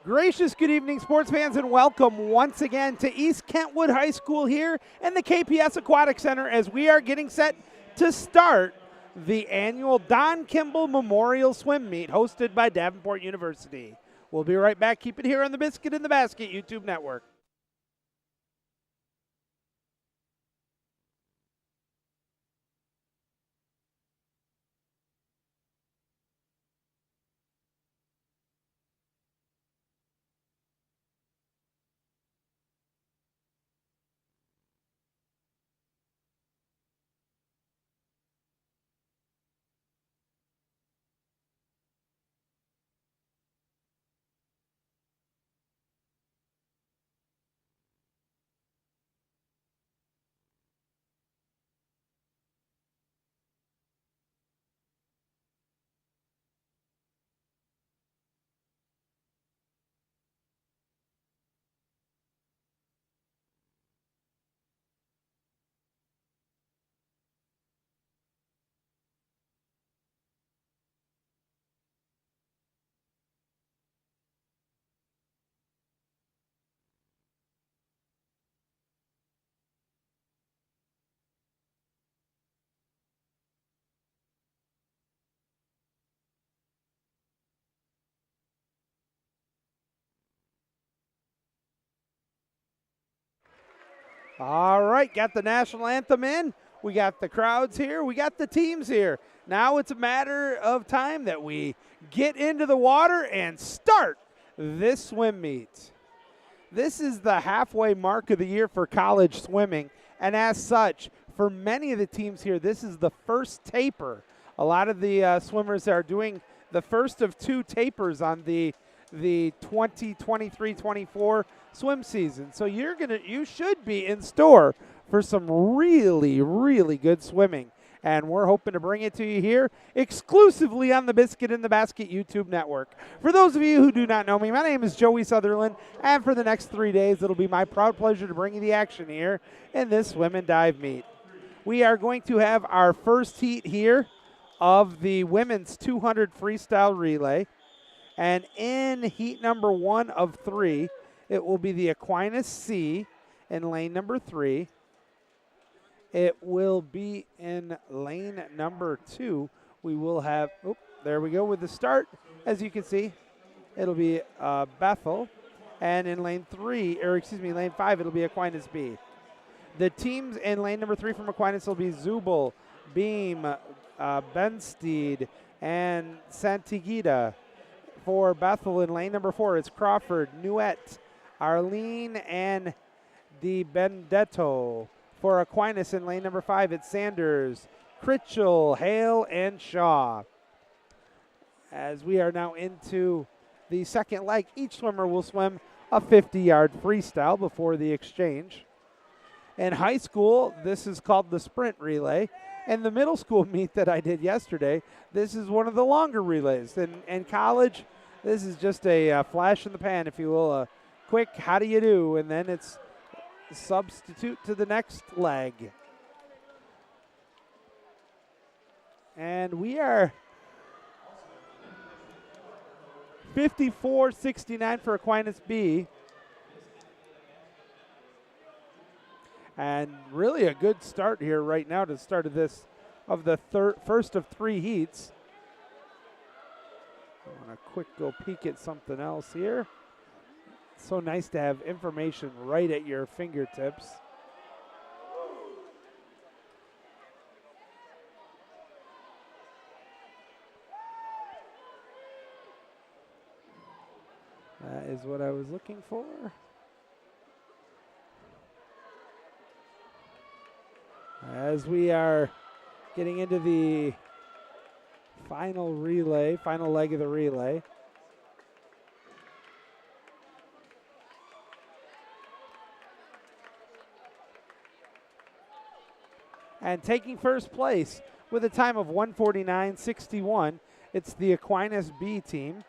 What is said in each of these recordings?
Gracious good evening, sports fans, and welcome once again to East Kentwood High School here in the KPS Aquatic Center as we are getting set to start the annual Don Kimble Memorial Swim Meet hosted by Davenport University. We'll be right back. Keep it here on the Biscuit in the Basket YouTube network. All right, got the national anthem in. We got the crowds here. We got the teams here. Now it's a matter of time that we get into the water and start this swim meet. This is the halfway mark of the year for college swimming, and as such, for many of the teams here, this is the first taper. A lot of the swimmers are doing the first of two tapers on the 2023-24 swim season. So you should be in store for some really, really good swimming. And we're hoping to bring it to you here exclusively on the Biscuit in the Basket YouTube network. For those of you who do not know me, my name is Joey Sutherland, and for the next 3 days, it'll be my proud pleasure to bring you the action here in this swim and dive meet. We are going to have our first heat here of the women's 200 freestyle relay. And in heat number 1 of 3, it will be the Aquinas C in lane number 3. It will be in lane number 2. We will have, there we go with the start. As you can see, it'll be Bethel. And in lane 5, it'll be Aquinas B. The teams in lane number 3 from Aquinas will be Zubel, Beam, Bensteed, and Santigita. For Bethel in lane number 4, it's Crawford, Nuet, Arlene, and Di Benedetto. For Aquinas in lane number 5, it's Sanders, Critchell, Hale, and Shaw. As we are now into the second leg, each swimmer will swim a 50-yard freestyle before the exchange. In high school, this is called the sprint relay. And the middle school meet that I did yesterday, this is one of the longer relays. In college, this is just a flash in the pan, if you will, a quick how do you do, and then it's substitute to the next leg. And we are 54-69 for Aquinas B. And really a good start here right now to the start of the first of 3 heats. I want to quick go peek at something else here. It's so nice to have information right at your fingertips. That is what I was looking for. As we are getting into the final leg of the relay. And taking first place with a time of 1:49.61, it's the Aquinas B team,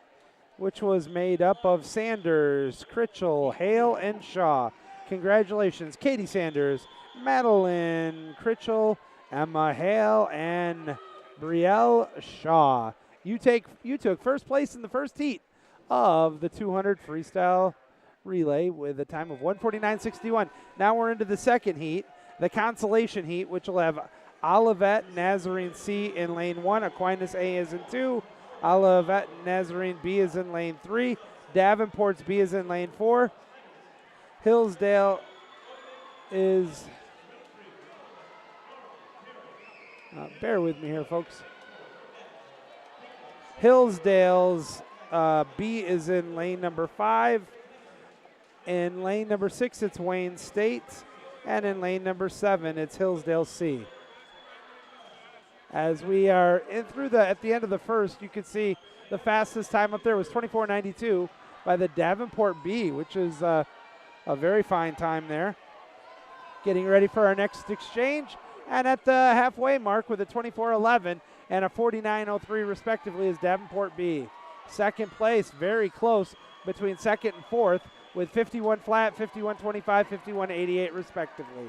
which was made up of Sanders, Critchell, Hale, and Shaw. Congratulations, Katie Sanders, Madeline Critchell, Emma Hale, and Brielle Shaw. You took first place in the first heat of the 200 freestyle relay with a time of 1:49.61. Now we're into the second heat, the consolation heat, which will have Olivet Nazarene C in lane 1, Aquinas A is in 2, Olivet Nazarene B is in lane 3, Davenport's B is in lane 4, Hillsdale is, bear with me here, folks. Hillsdale's B is in lane number 5. In lane number 6, it's Wayne State. And in lane number 7, it's Hillsdale C. As we are at the end of the first, you can see the fastest time up there was 24.92 by the Davenport B, which is a very fine time there. Getting ready for our next exchange. And at the halfway mark with a 24.11 and a 49.03 respectively is Davenport B. Second place, very close between second and fourth with 51 flat, 51.25, 51.88 respectively.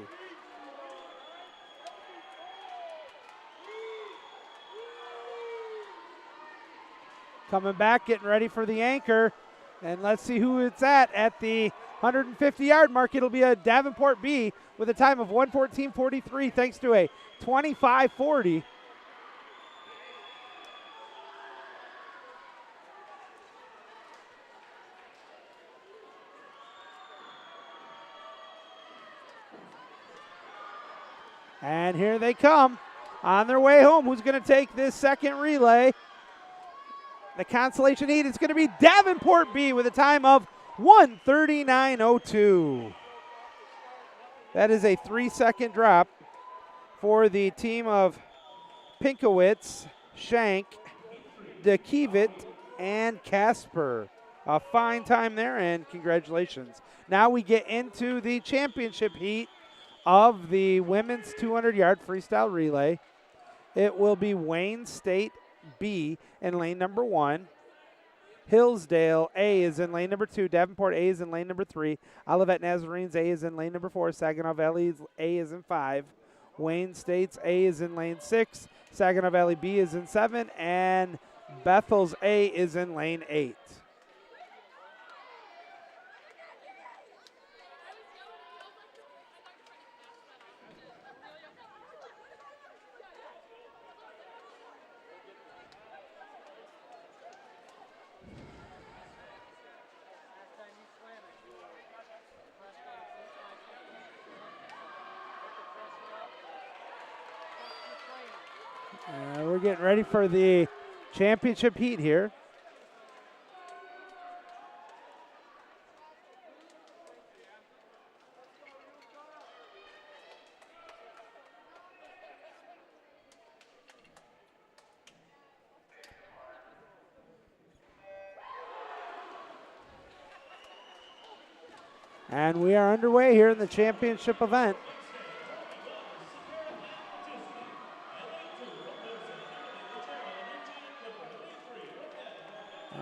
Coming back, getting ready for the anchor. And let's see who it's at the 150-yard mark. It'll be a Davenport B with a time of 1:14.43 thanks to a 25.40. And here they come on their way home. Who's going to take this second relay? The consolation heat is going to be Davenport B with a time of 1:39.02. That is a 3-second drop for the team of Pinkowitz, Shank, DeKivit, and Casper. A fine time there, and congratulations. Now we get into the championship heat of the women's 200-yard freestyle relay. It will be Wayne State B in lane number 1. Hillsdale A is in lane number 2. Davenport A is in lane number 3. Olivet Nazarene's A is in lane number 4. Saginaw Valley's A is in 5. Wayne State's A is in lane 6. Saginaw Valley B is in 7. And Bethel's A is in lane 8. We're getting ready for the championship heat here. And we are underway here in the championship event.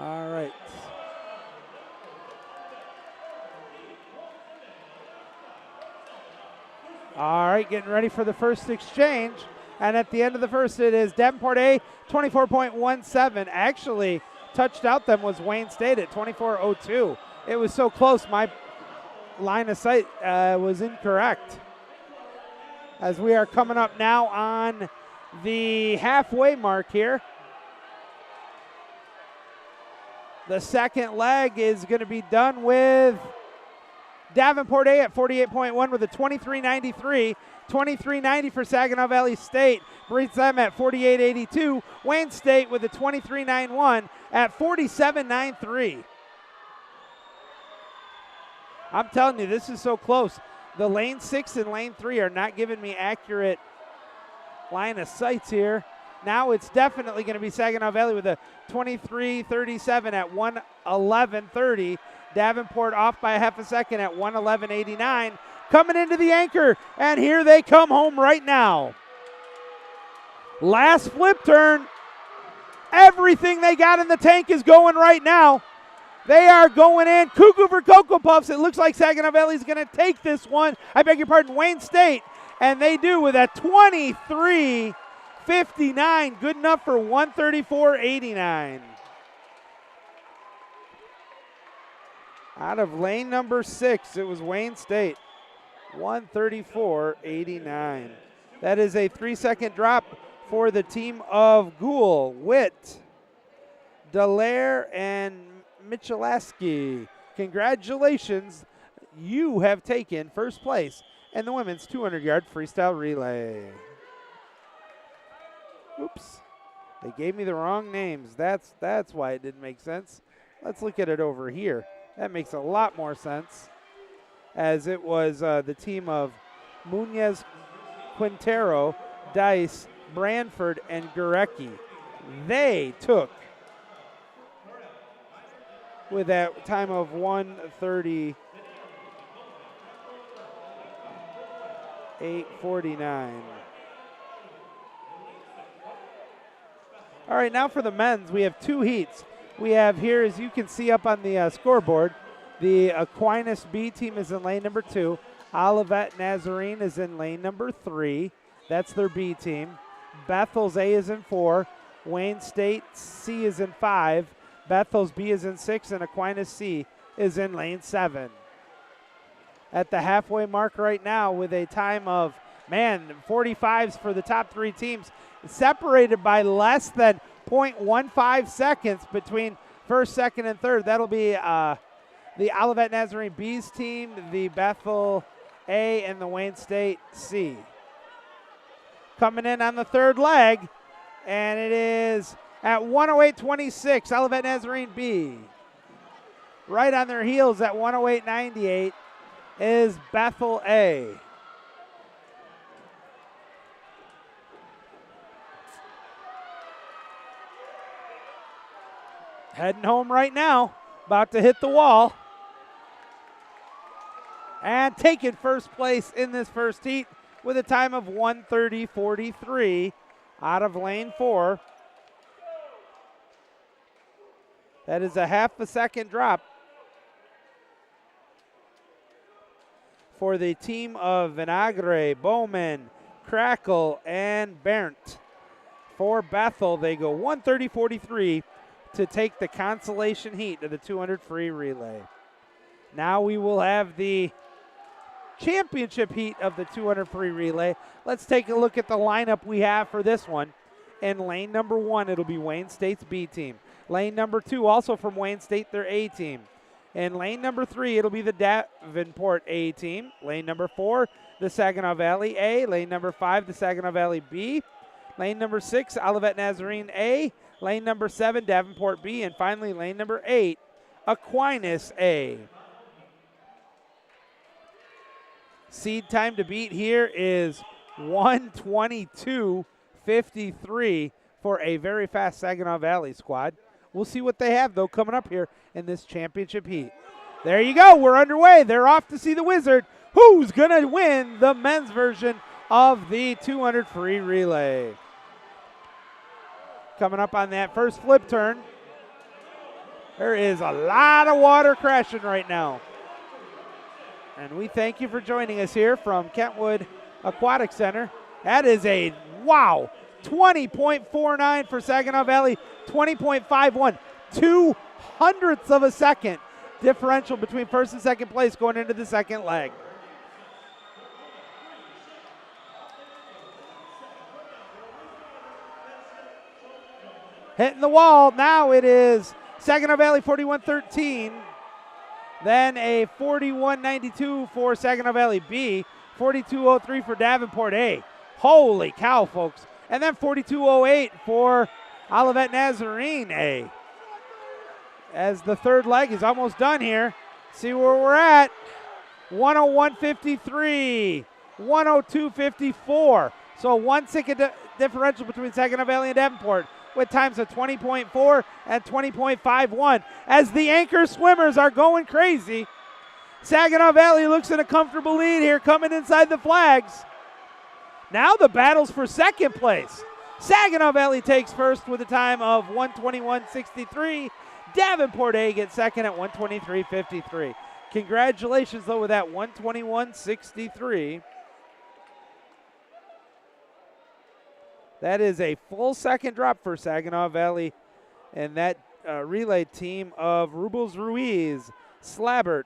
All right. All right, getting ready for the first exchange. And at the end of the first, it is Davenport A, 24.17. Actually, touched out them was Wayne State at 24.02. It was so close, my line of sight was incorrect. As we are coming up now on the halfway mark here. The second leg is going to be done with Davenport A at 48.1 with a 23.93. 23.90 for Saginaw Valley State. Brings them at 48.82. Wayne State with a 23.91 at 47.93. I'm telling you, this is so close. The lane 6 and lane 3 are not giving me accurate line of sights here. Now it's definitely going to be Saginaw Valley with a 23.37 at 1:11.30. Davenport off by a half a second at 1:11.89. Coming into the anchor, and here they come home right now. Last flip turn. Everything they got in the tank is going right now. They are going in. Cuckoo for Cocoa Puffs. It looks like Saginaw Valley is going to take this one. I beg your pardon, Wayne State. And they do with a 23.59. Good enough for 134.89. Out of lane number 6, it was Wayne State. 134.89. That is a 3-second drop for the team of Gould, Witt, Dallaire, and Michelaski. Congratulations, you have taken first place in the women's 200-yard freestyle relay. Oops, they gave me the wrong names. That's why it didn't make sense. Let's look at it over here. That makes a lot more sense, as it was the team of Muñez, Quintero, Dice, Branford, and Gurecki. They took, with that time of 1:38.49. All right, now for the men's, we have 2 heats. We have here, as you can see up on the scoreboard, the Aquinas B team is in lane number 2. Olivet Nazarene is in lane number 3. That's their B team. Bethel's A is in 4. Wayne State C is in 5. Bethel's B is in 6. And Aquinas C is in lane 7. At the halfway mark right now with a time of, 45s for the top 3 teams, separated by less than 0.15 seconds between first, second, and third. That'll be the Olivet Nazarene B's team, the Bethel A, and the Wayne State C. Coming in on the third leg, and it is at 1:08.26, Olivet Nazarene B. Right on their heels at 1:08.98 is Bethel A. Heading home right now, about to hit the wall. And taking first place in this first heat with a time of 1:30.43 out of lane 4. That is a half a second drop for the team of Vinagre, Bowman, Crackle, and Berndt. For Bethel, they go 1:30.43 to take the consolation heat of the 200 free relay. Now we will have the championship heat of the 200 free relay. Let's take a look at the lineup we have for this one. In lane number 1, it'll be Wayne State's B team. Lane number 2, also from Wayne State, their A team. In lane number 3, it'll be the Davenport A team. Lane number 4, the Saginaw Valley A. Lane number 5, the Saginaw Valley B. Lane number 6, Olivet Nazarene A. Lane number 7, Davenport B. And finally, lane number 8, Aquinas A. Seed time to beat here is 1:22.53 for a very fast Saginaw Valley squad. We'll see what they have, though, coming up here in this championship heat. There you go. We're underway. They're off to see the Wizard. Who's going to win the men's version of the 200 free relay? Coming up on that first flip turn. There is a lot of water crashing right now. And we thank you for joining us here from Kentwood Aquatic Center. That is a, wow, 20.49 for Saginaw Valley, 20.51. 0.02 of a second differential between first and second place going into the second leg. Hitting the wall. Now it is Saginaw Valley 41.13. Then a 41.92 for Saginaw Valley B. 42.03 for Davenport A. Holy cow, folks. And then 42.08 for Olivet Nazarene A. As the third leg is almost done here. See where we're at. 101.53. 102.54. So 1 second differential between Saginaw Valley and Davenport, with times of 20.4 and 20.51. As the anchor swimmers are going crazy, Saginaw Valley looks in a comfortable lead here coming inside the flags. Now the battle's for second place. Saginaw Valley takes first with a time of 1:21.63. Davenport A gets second at 1:23.53. Congratulations, though, with that 1:21.63. That is a full second drop for Saginaw Valley and that relay team of Rubles Ruiz, Slabbert,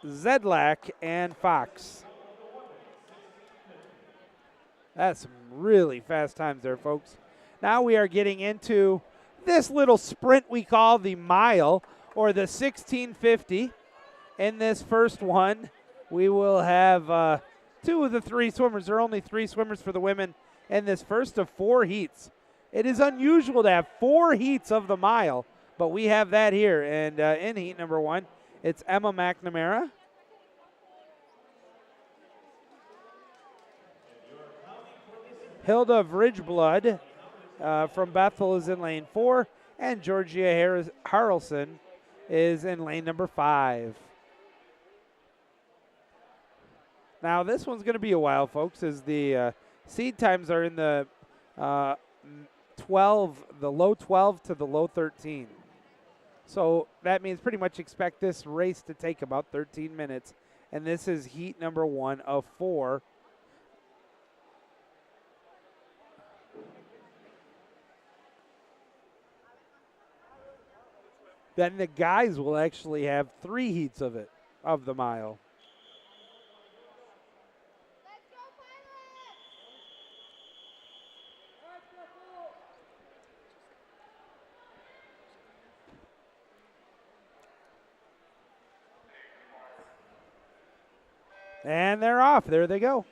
Zedlak, and Fox. That's some really fast times there, folks. Now we are getting into this little sprint we call the mile, or the 1650. In this first one, we will have two of the three swimmers. There are only three swimmers for the women in this first of four heats. It is unusual to have four heats of the mile, but we have that here. And in heat number one, it's Emma McNamara. Hilda Vridgeblood from Bethel is in lane 4, and Georgia Harrelson is in lane number 5. Now this one's going to be a while, folks, as the seed times are in the low 12 to the low 13. So that means pretty much expect this race to take about 13 minutes, and this is heat number 1 of 4. Then the guys will actually have 3 heats of it, of the mile. And they're off. There they go.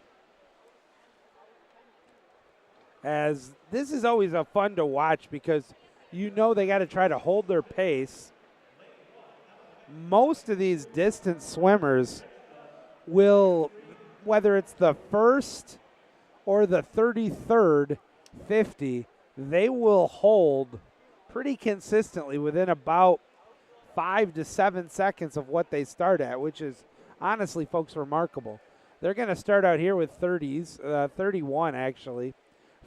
As this is always a fun to watch because you know they got to try to hold their pace. Most of these distance swimmers will, whether it's the first or the 33rd 50, they will hold pretty consistently within about 5 to 7 seconds of what they start at, which is honestly, folks, remarkable. They're going to start out here with 30s, 31 actually,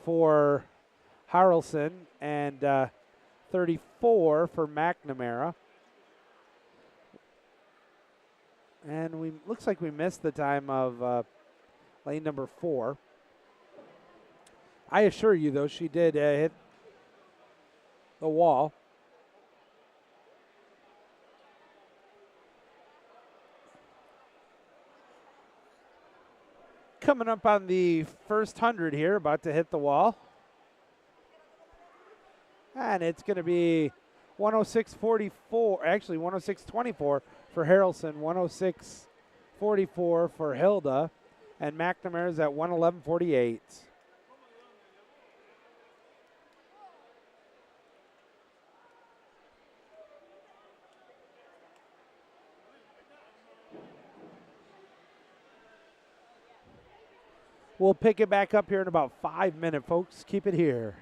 for Harrelson, and 34 for McNamara. And looks like we missed the time of lane number 4. I assure you, though, she did hit the wall. Coming up on the first 100 here, about to hit the wall. And it's going to be 106.44, actually 106.24 for Harrelson, 106.44 for Hilda, and McNamara's at 111.48. We'll pick it back up here in about 5 minutes, folks. Keep it here.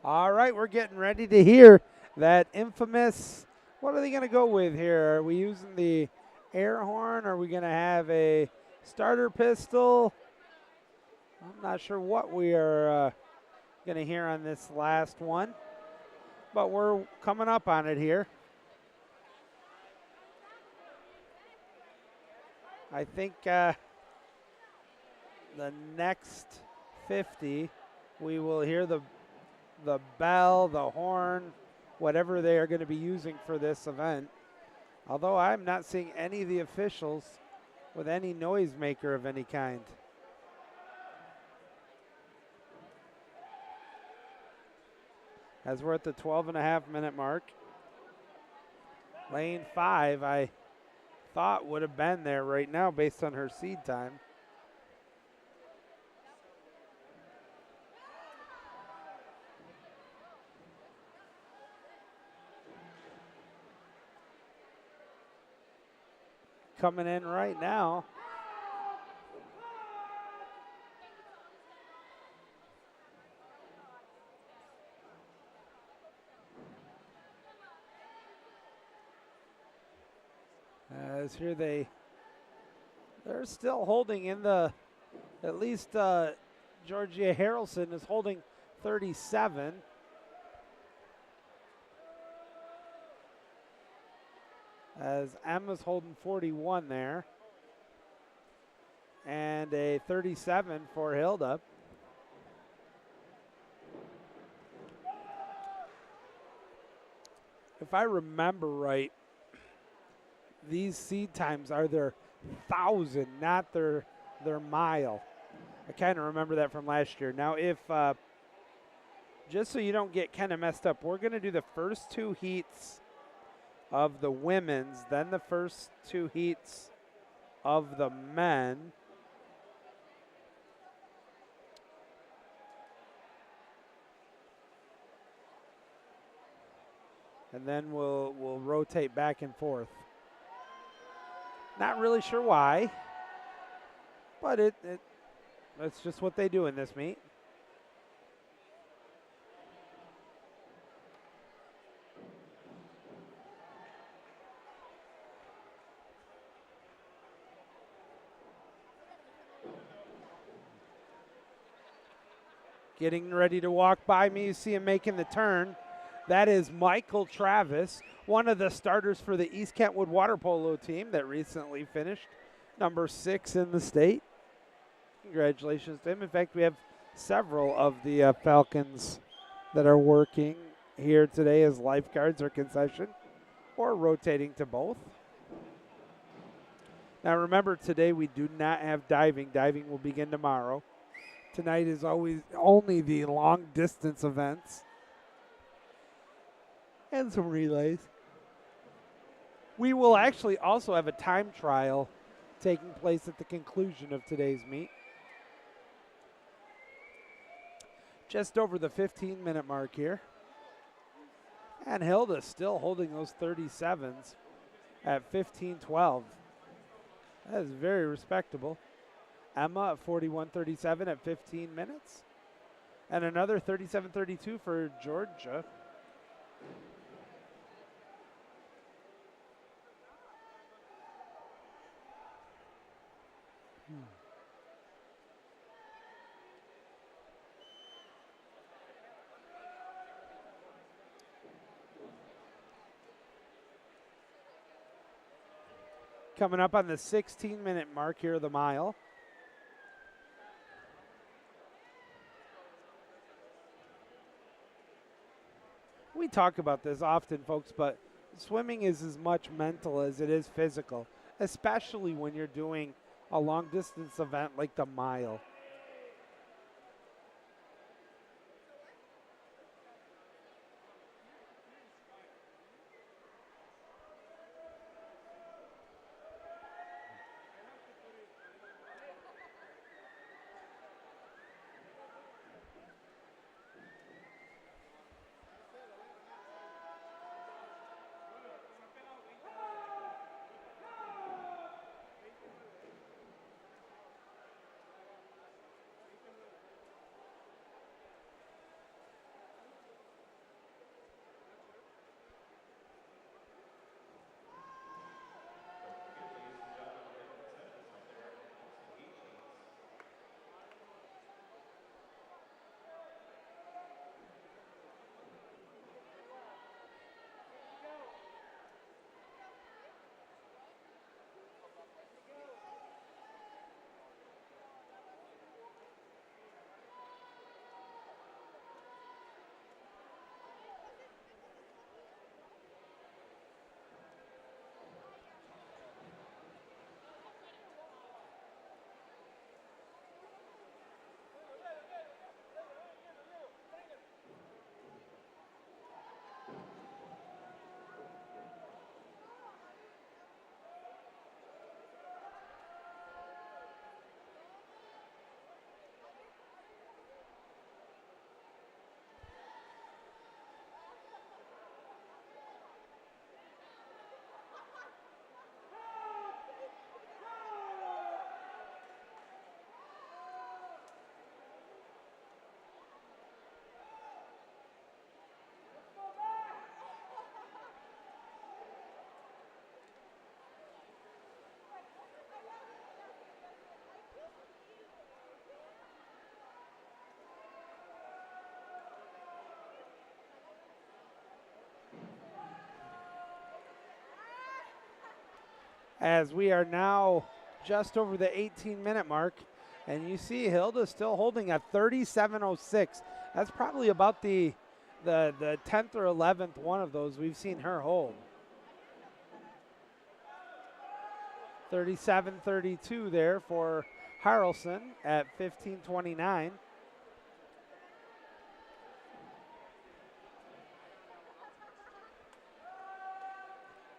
All right, we're getting ready to hear that infamous, what are they going to go with here? Are we using the air horn? Are we going to have a starter pistol? I'm not sure what we are going to hear on this last one, but we're coming up on it here. I think the next 50, we will hear the bell, the horn, whatever they are going to be using for this event. Although I'm not seeing any of the officials with any noisemaker of any kind. As we're at the 12.5-minute mark. Lane 5, I thought would have been there right now based on her seed time. Coming in right now. As here they're still holding in the, at least Georgia Harrelson is holding 37. As Emma's holding 41 there. And a 37 for Hilda. If I remember right, these seed times are their 1,000, not their mile. I kind of remember that from last year. Now, if just so you don't get kind of messed up, we're going to do the first 2 heats of the women's, then the first 2 heats of the men. And then we'll rotate back and forth. Not really sure why, but that's just what they do in this meet. Getting ready to walk by me, you see him making the turn. That is Michael Travis, one of the starters for the East Kentwood water polo team that recently finished number 6 in the state. Congratulations to him. In fact, we have several of the Falcons that are working here today as lifeguards or concession or rotating to both. Now remember, today we do not have diving. Diving will begin tomorrow. Tonight is always only the long distance events. And some relays. We will actually also have a time trial taking place at the conclusion of today's meet. Just over the 15-minute mark here. And Hilda still holding those 37s at 15:12. That is very respectable. Emma at 41:37 at 15 minutes. And another 37:32 for Georgia. Coming up on the 16-minute mark here of the mile. We talk about this often, folks, but swimming is as much mental as it is physical, especially when you're doing a long-distance event like the mile. as we are now just over the 18-minute mark. And you see Hilda still holding at 37.06. That's probably about the 10th or 11th one of those we've seen her hold. 37.32 there for Harrelson at 15.29.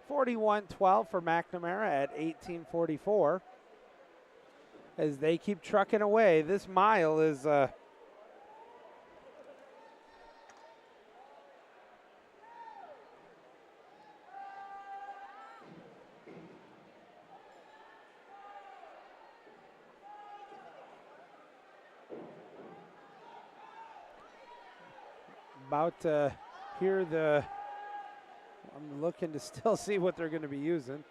41.12 for McNamara at 18.44. As they keep trucking away, this mile is about to hear the, I'm looking to still see what they're going to be using.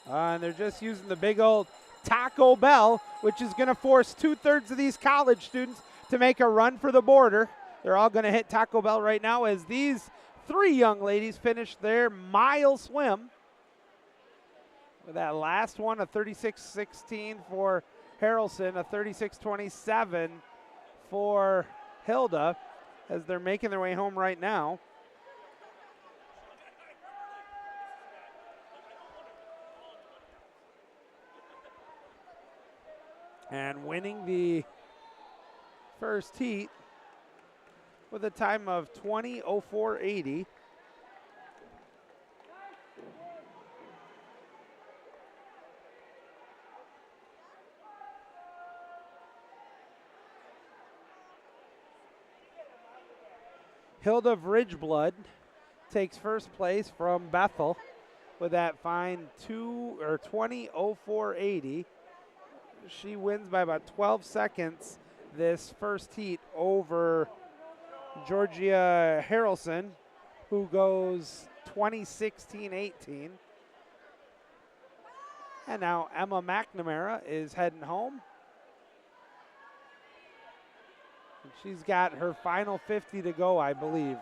And they're just using the big old Taco Bell, which is going to force 2/3 of these college students to make a run for the border. They're all going to hit Taco Bell right now as these three young ladies finish their mile swim. With that last one, a 36.16 for Harrelson, a 36.27 for Hilda, as they're making their way home right now. And winning the first heat with a time of 20.04.80. Hilda Ridgeblood takes first place from Bethel with that fine 20.04.80. She wins by about 12 seconds this first heat over Georgia Harrelson, who goes 20.16.18. And now Emma McNamara is heading home. She's got her final 50 to go, I believe.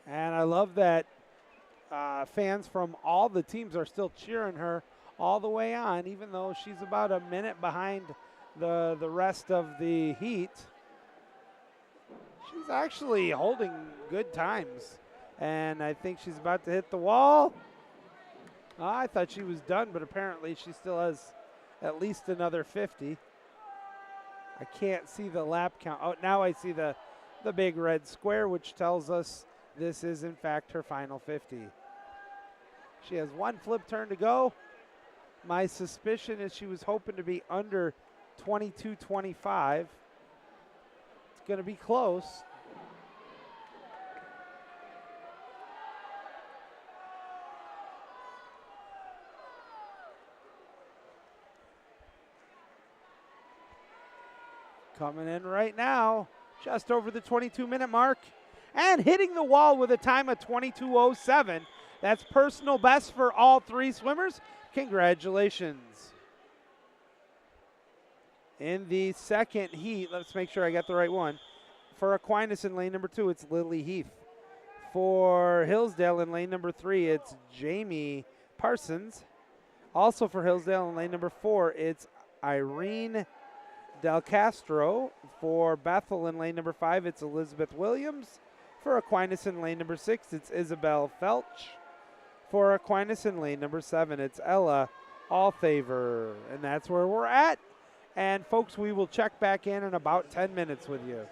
And I love that fans from all the teams are still cheering her all the way on, even though she's about a minute behind the rest of the heat. She's actually holding good times, and I think she's about to hit the wall. I thought she was done, but apparently she still has at least another 50. I can't see the lap count. Oh, now I see the big red square, which tells us this is, in fact, her final 50. She has one flip turn to go. My suspicion is she was hoping to be under 22.25. It's going to be close. Coming in right now, just over the 22-minute mark, and hitting the wall with a time of 22.07. That's personal best for all three swimmers. Congratulations. In the second heat, let's make sure I got the right one. For Aquinas in lane number 2, it's Lily Heath. For Hillsdale in lane number 3, it's Jamie Parsons. Also for Hillsdale in lane number 4, it's Irene Del Castro. For Bethel in lane number 5, it's Elizabeth Williams. For Aquinas in lane number 6, it's Isabel Felch. For Aquinas in lane number 7, it's Ella Allfavor. And that's where we're at. And folks, we will check back in about 10 minutes with you.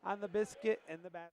on the biscuit and the bat.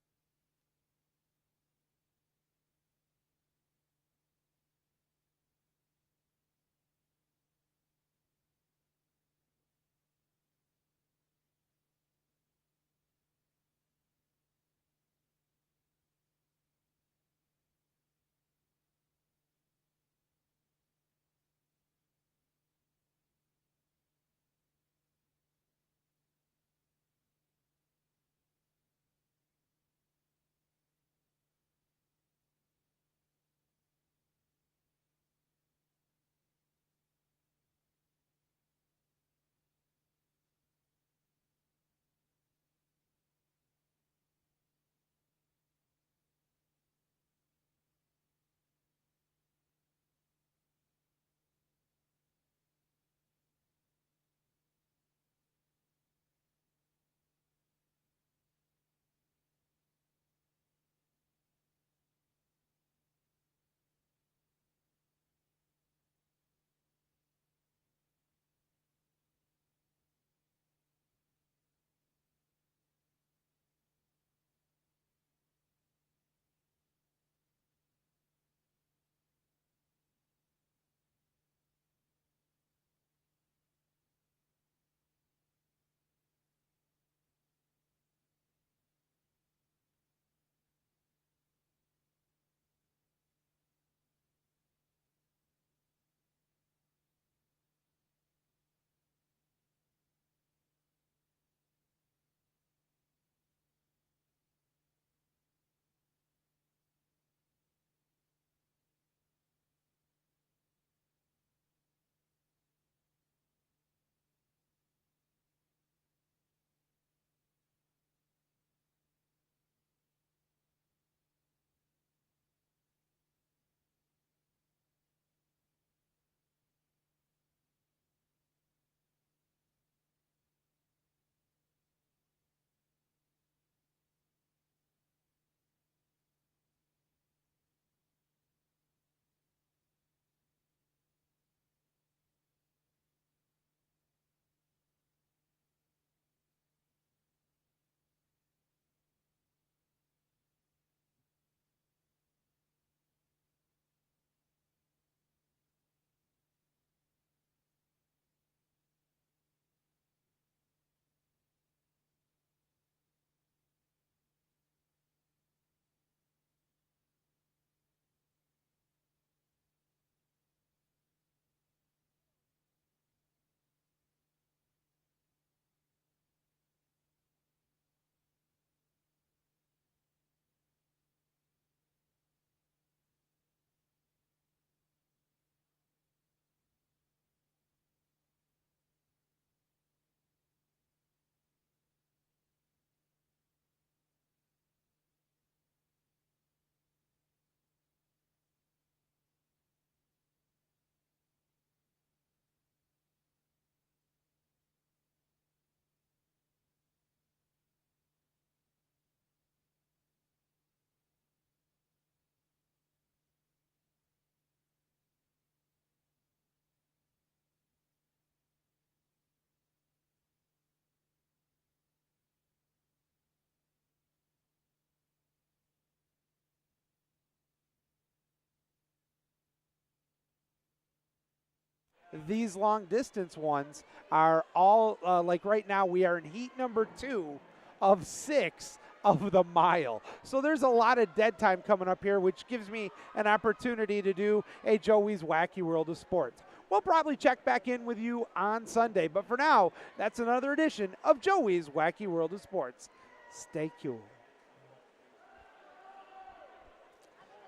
These long distance ones are all like right now we are in heat number 2 of 6 of the mile. So there's a lot of dead time coming up here, which gives me an opportunity to do a Joey's Wacky World of Sports. We'll probably check back in with you on Sunday, but for now, that's another edition of Joey's Wacky World of Sports. Stay cool.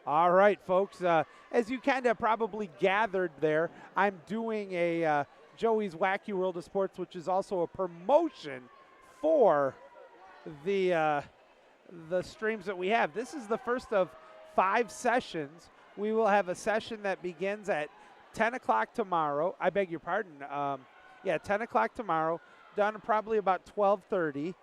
All right, folks. As you kind of probably gathered there, I'm doing a Joey's Wacky World of Sports, which is also a promotion for the streams that we have. This is the first of 5 sessions. We will have a session that begins at 10 o'clock tomorrow. I beg your pardon. 10 o'clock tomorrow, done probably about 12:30.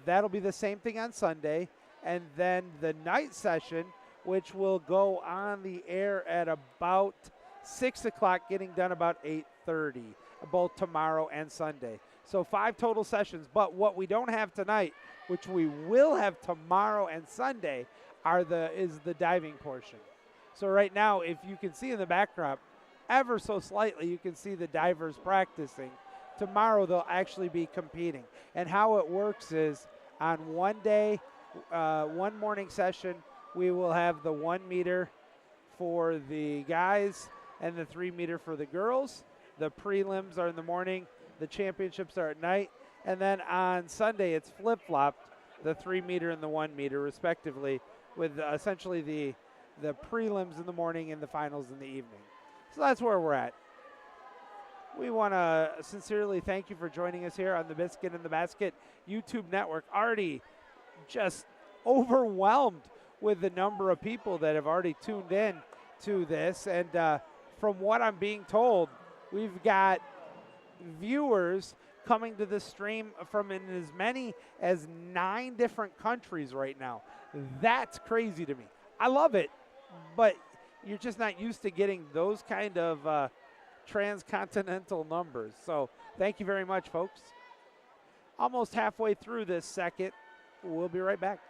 That'll be the same thing on Sunday. And then the night session, which will go on the air at about 6 o'clock, getting done about 8:30, both tomorrow and Sunday. So 5 total sessions. But what we don't have tonight, which we will have tomorrow and Sunday, is the diving portion. So right now, if you can see in the backdrop, ever so slightly, you can see the divers practicing. Tomorrow they'll actually be competing. And how it works is on one day, one morning session, we will have the 1 meter for the guys and the 3 meter for the girls. The prelims are in the morning, the championships are at night, and then on Sunday it's flip-flopped, the 3 meter and the 1 meter respectively, with essentially the prelims in the morning and the finals in the evening. So that's where we're at. We want to sincerely thank you for joining us here on the Biscuit in the Basket YouTube network. Already just overwhelmed with the number of people that have already tuned in to this. And from what I'm being told, we've got viewers coming to the stream from in as many as 9 different countries right now. That's crazy to me. I love it, but you're just not used to getting those kind of transcontinental numbers. So thank you very much, folks. Almost halfway through this second. We'll be right back.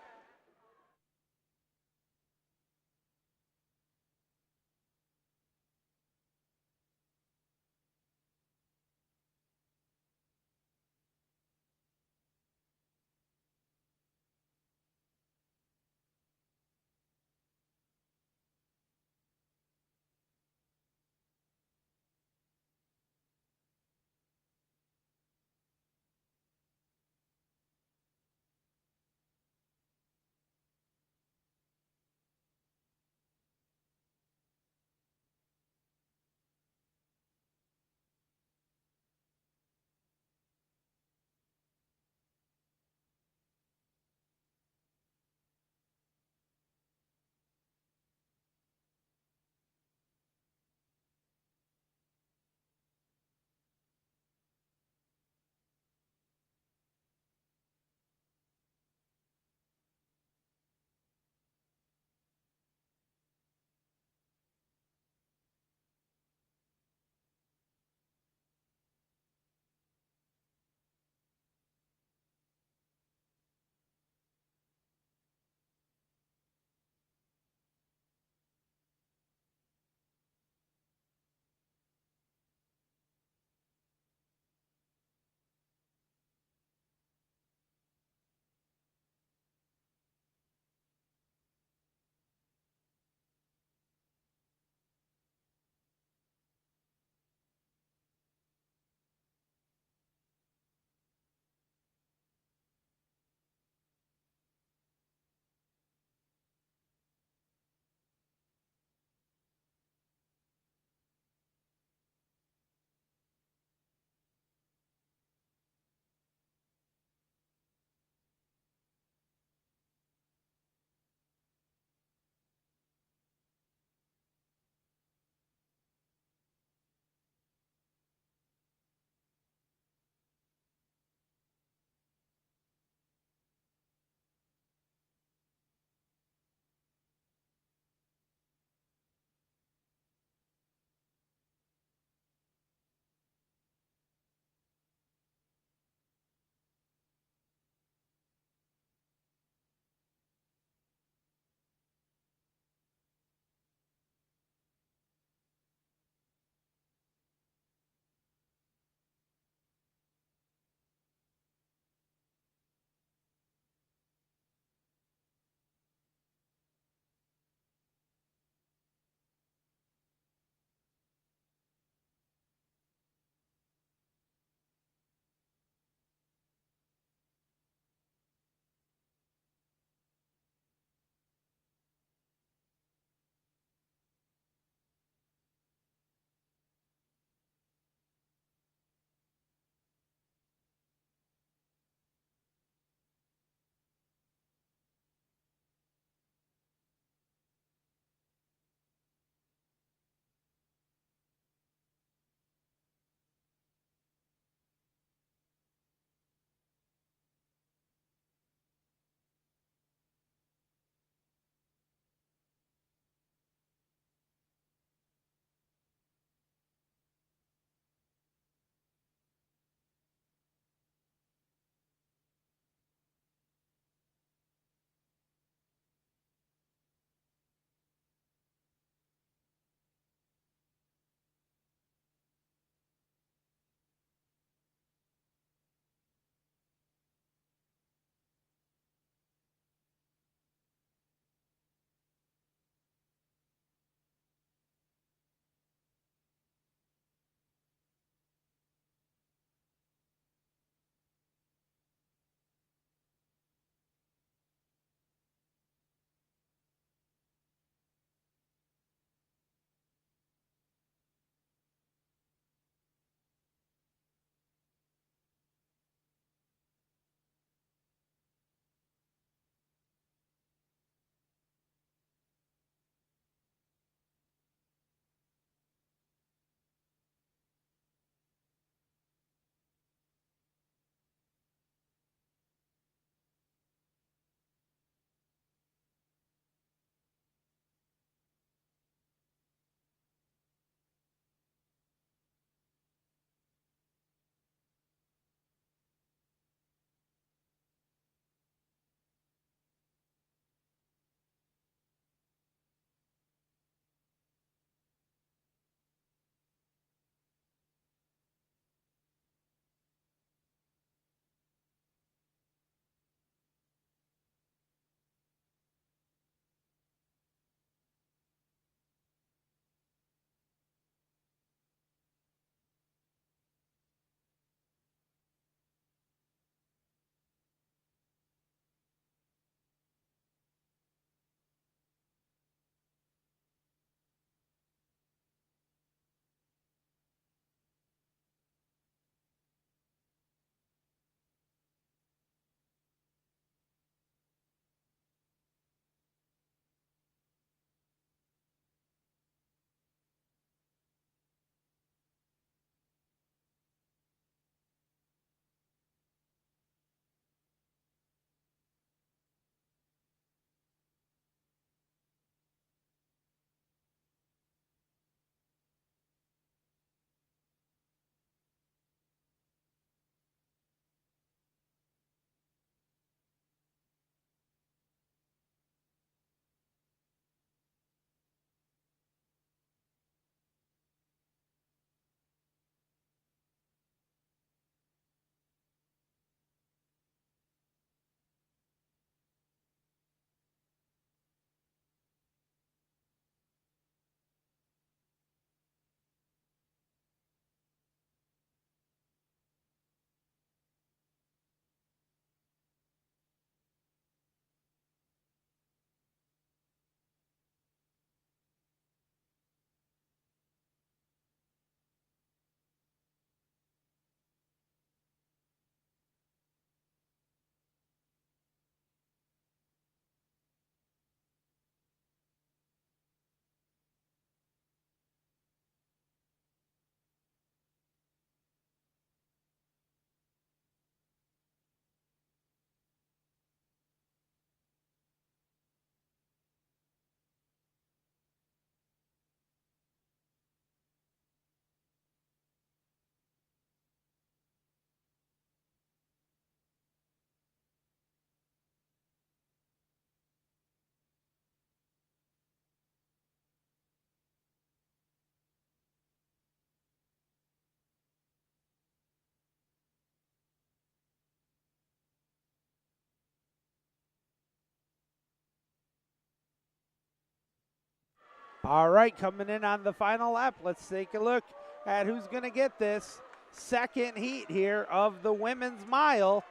All right, coming in on the final lap, let's take a look at who's going to get this second heat here of the women's mile.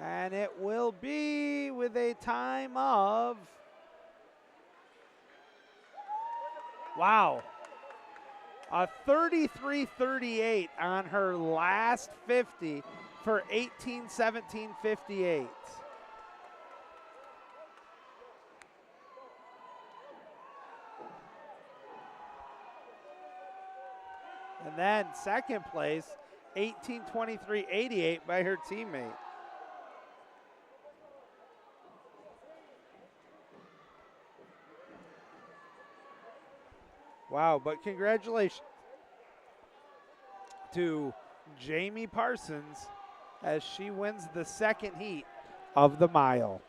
And it will be with a time of, wow, a 33:38 on her last 50 for 18:17.58. And then second place, 18:23.88 by her teammate. Wow, but congratulations to Jamie Parsons as she wins the second heat of the mile.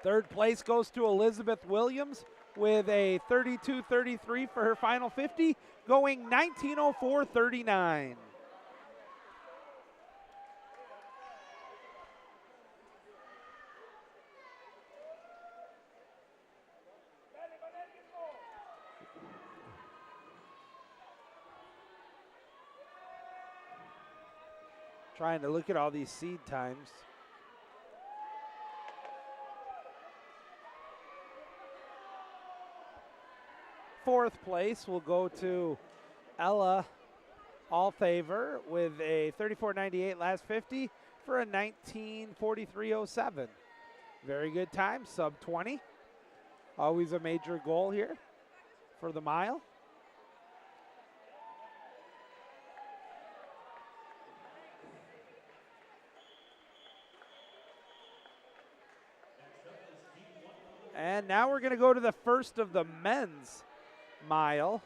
Third place goes to Elizabeth Williams with a 32:33 for her final 50, going 19:04.39. Trying to look at all these seed times. Fourth place will go to Ella Allfavor with a 34.98 last 50 for a 19:43.07. Very good time, sub 20. Always a major goal here for the mile. And now we're going to go to the first of the men's mile.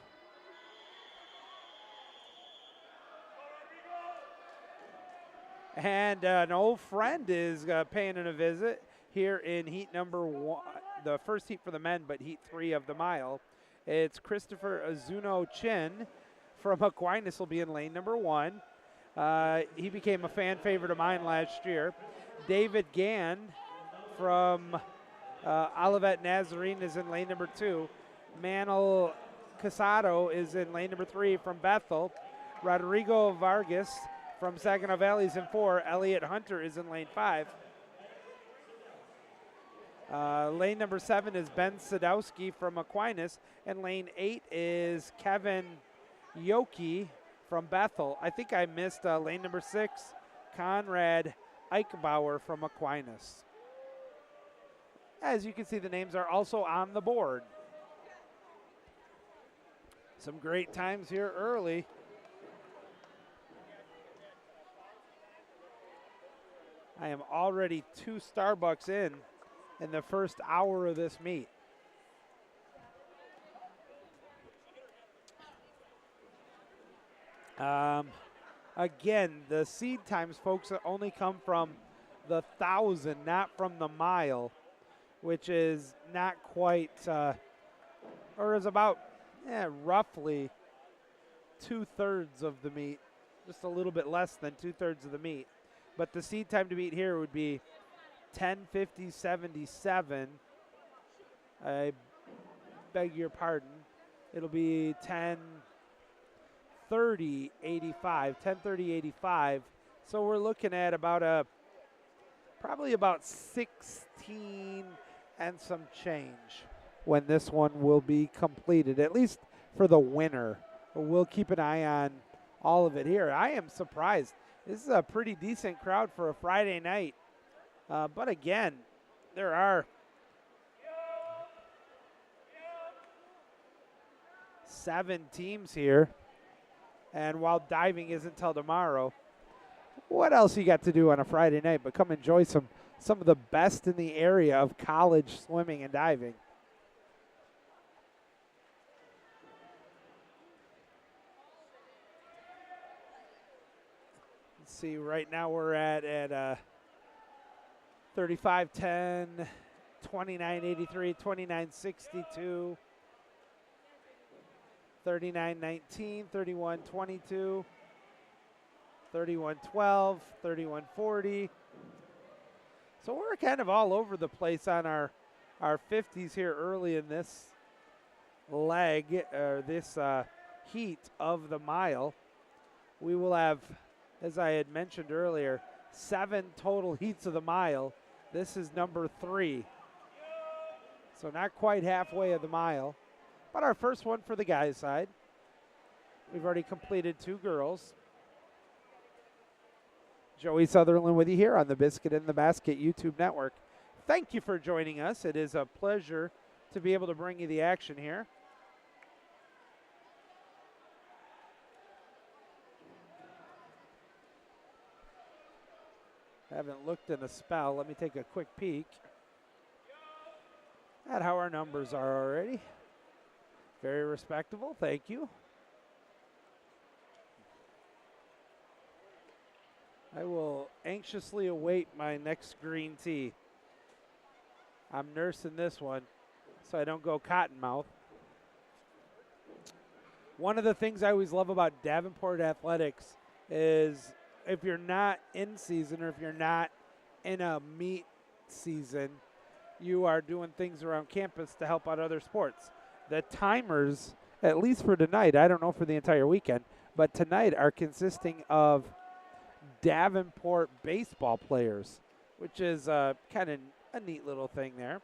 And an old friend is paying a visit here in heat number one, the first heat for the men, but heat 3 of the mile. It's Christopher Azuno Chin from Aquinas will be in lane number 1. He became a fan favorite of mine last year. David Gann from Olivet Nazarene is in lane number 2. Manuel Casado is in lane number 3 from Bethel. Rodrigo Vargas from Saginaw Valley is in 4. Elliot Hunter is in lane 5. Lane number 7 is Ben Sadowski from Aquinas. And lane 8 is Kevin Yoki from Bethel. I think I missed lane number 6, Conrad Eichbauer from Aquinas. As you can see, the names are also on the board. Some great times here early. I am already 2 Starbucks in the first hour of this meet. Again, the seed times, folks, only come from the 1,000, not from the mile, which is not quite, or is about roughly 2/3 of the meet, just a little bit less than 2/3 of the meet. But the seed time to beat here would be 10:50.77. I beg your pardon. It'll be 10:30.85. 10:30.85. So we're looking at about probably about 16 and some change when this one will be completed, at least for the winner. We'll keep an eye on all of it here. I am surprised. This is a pretty decent crowd for a Friday night. But again, there are 7 teams here. And while diving isn't till tomorrow, what else you got to do on a Friday night but come enjoy some of the best in the area of college swimming and diving. Let's see, right now we're at 35:10, 29:83, 29:62, 39-19, 31-22, 31-12, 31-40. So we're kind of all over the place on our 50s here early in this leg, or this heat of the mile. We will have, as I had mentioned earlier, 7 total heats of the mile. This is number 3. So not quite halfway of the mile, but our first one for the guys' side. We've already completed 2 girls. Joey Sutherland with you here on the Biscuit in the Basket YouTube network. Thank you for joining us. It is a pleasure to be able to bring you the action here. Haven't looked in a spell. Let me take a quick peek at how our numbers are already. Very respectable. Thank you. I will anxiously await my next green tea. I'm nursing this one so I don't go cottonmouth. One of the things I always love about Davenport athletics is if you're not in season or if you're not in a meet season, you are doing things around campus to help out other sports. The timers, at least for tonight, I don't know for the entire weekend, but tonight are consisting of Davenport baseball players, which is kind of a neat little thing there.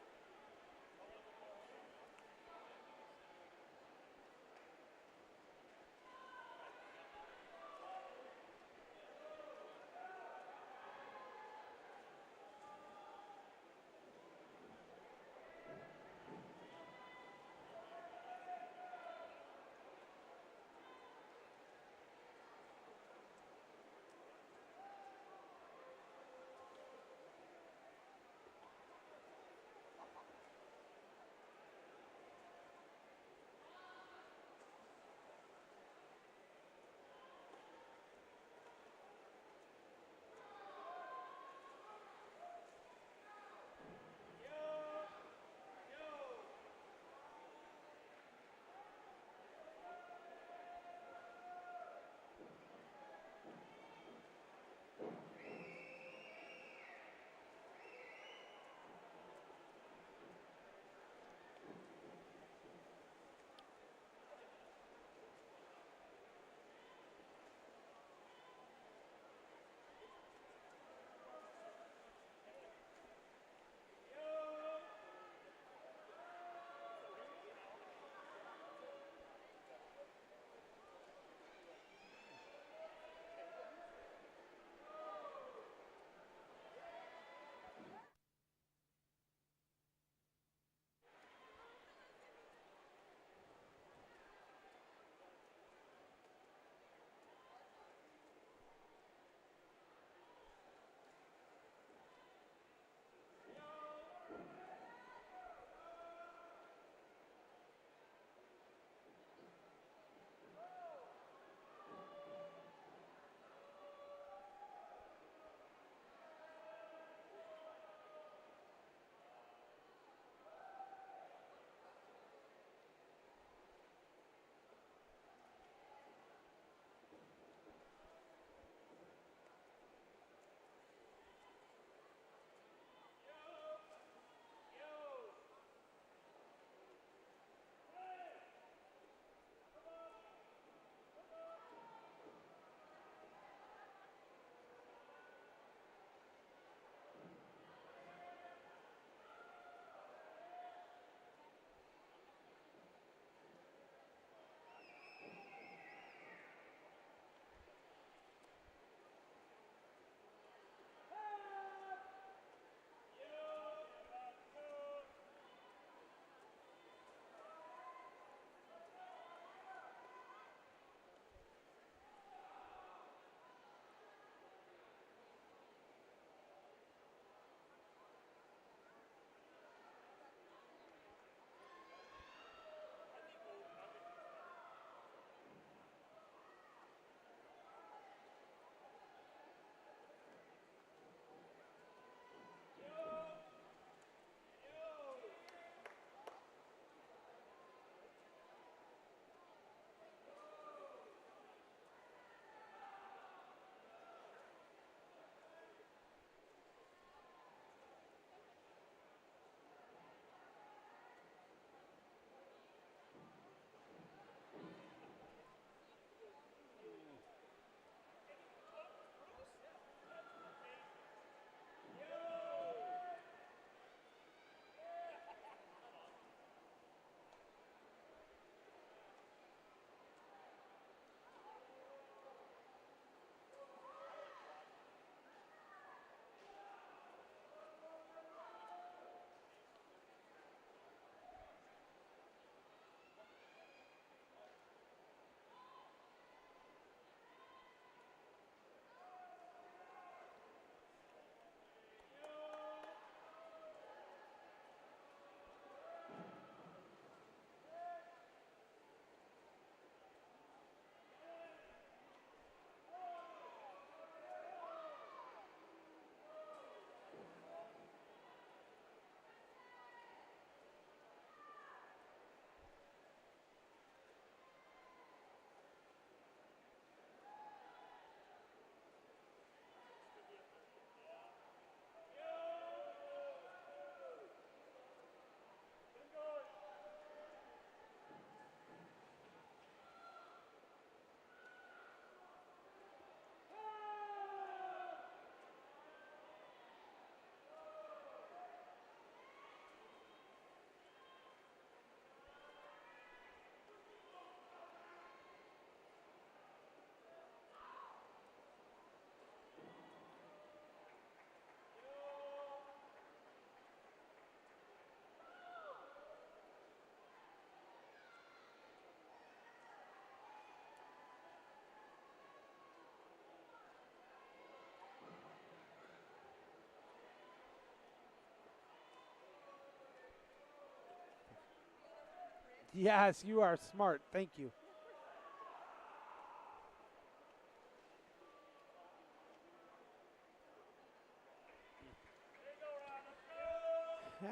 Yes, you are smart. Thank you.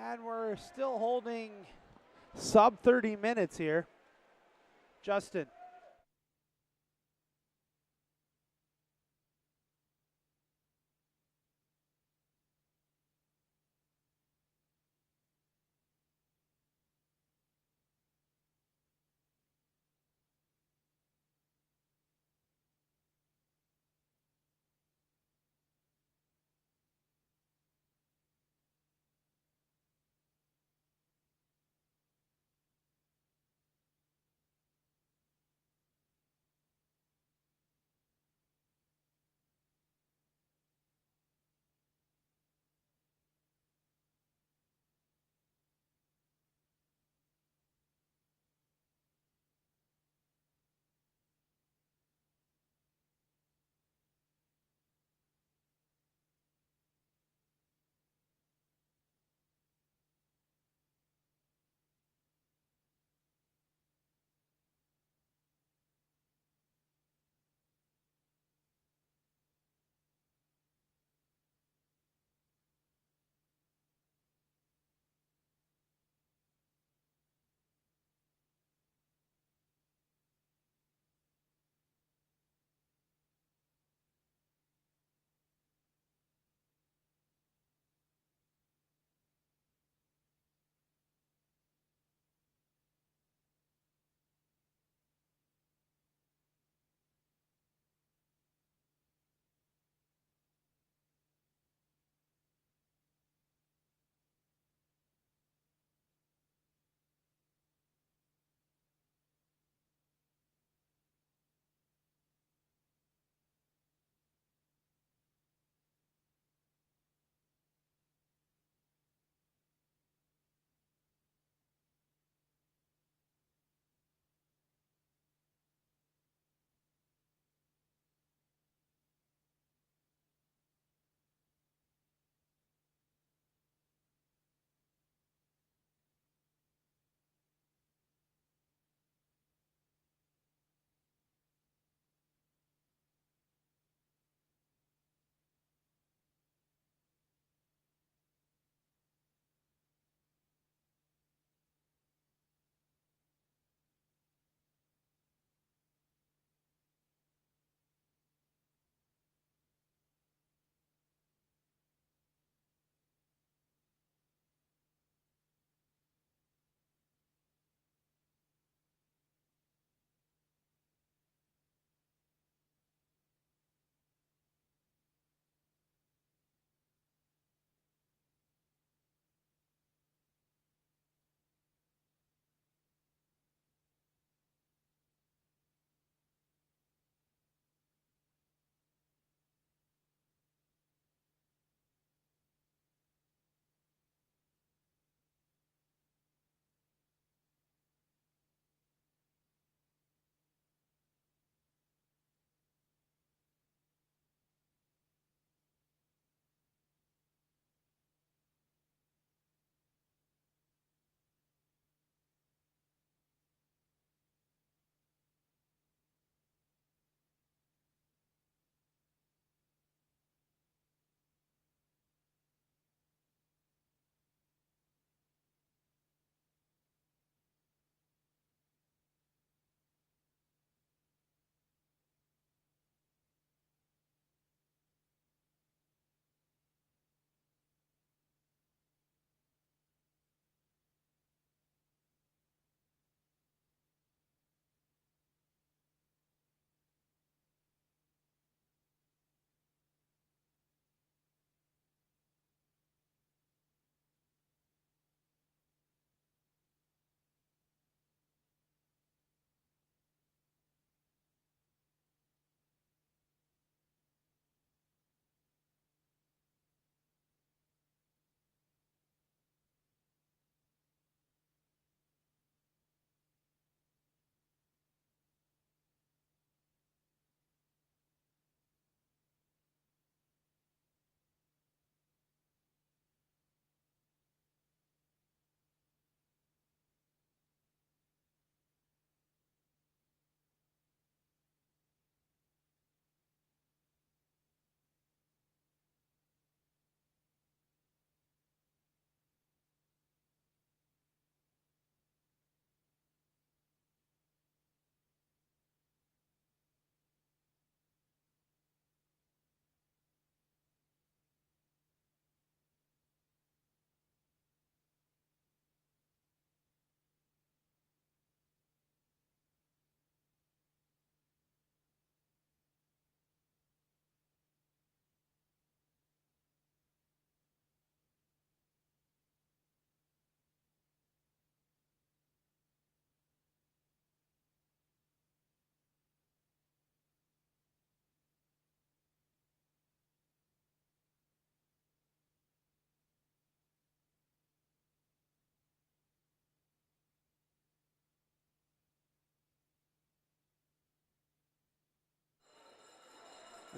And we're still holding sub 30 minutes here. Justin.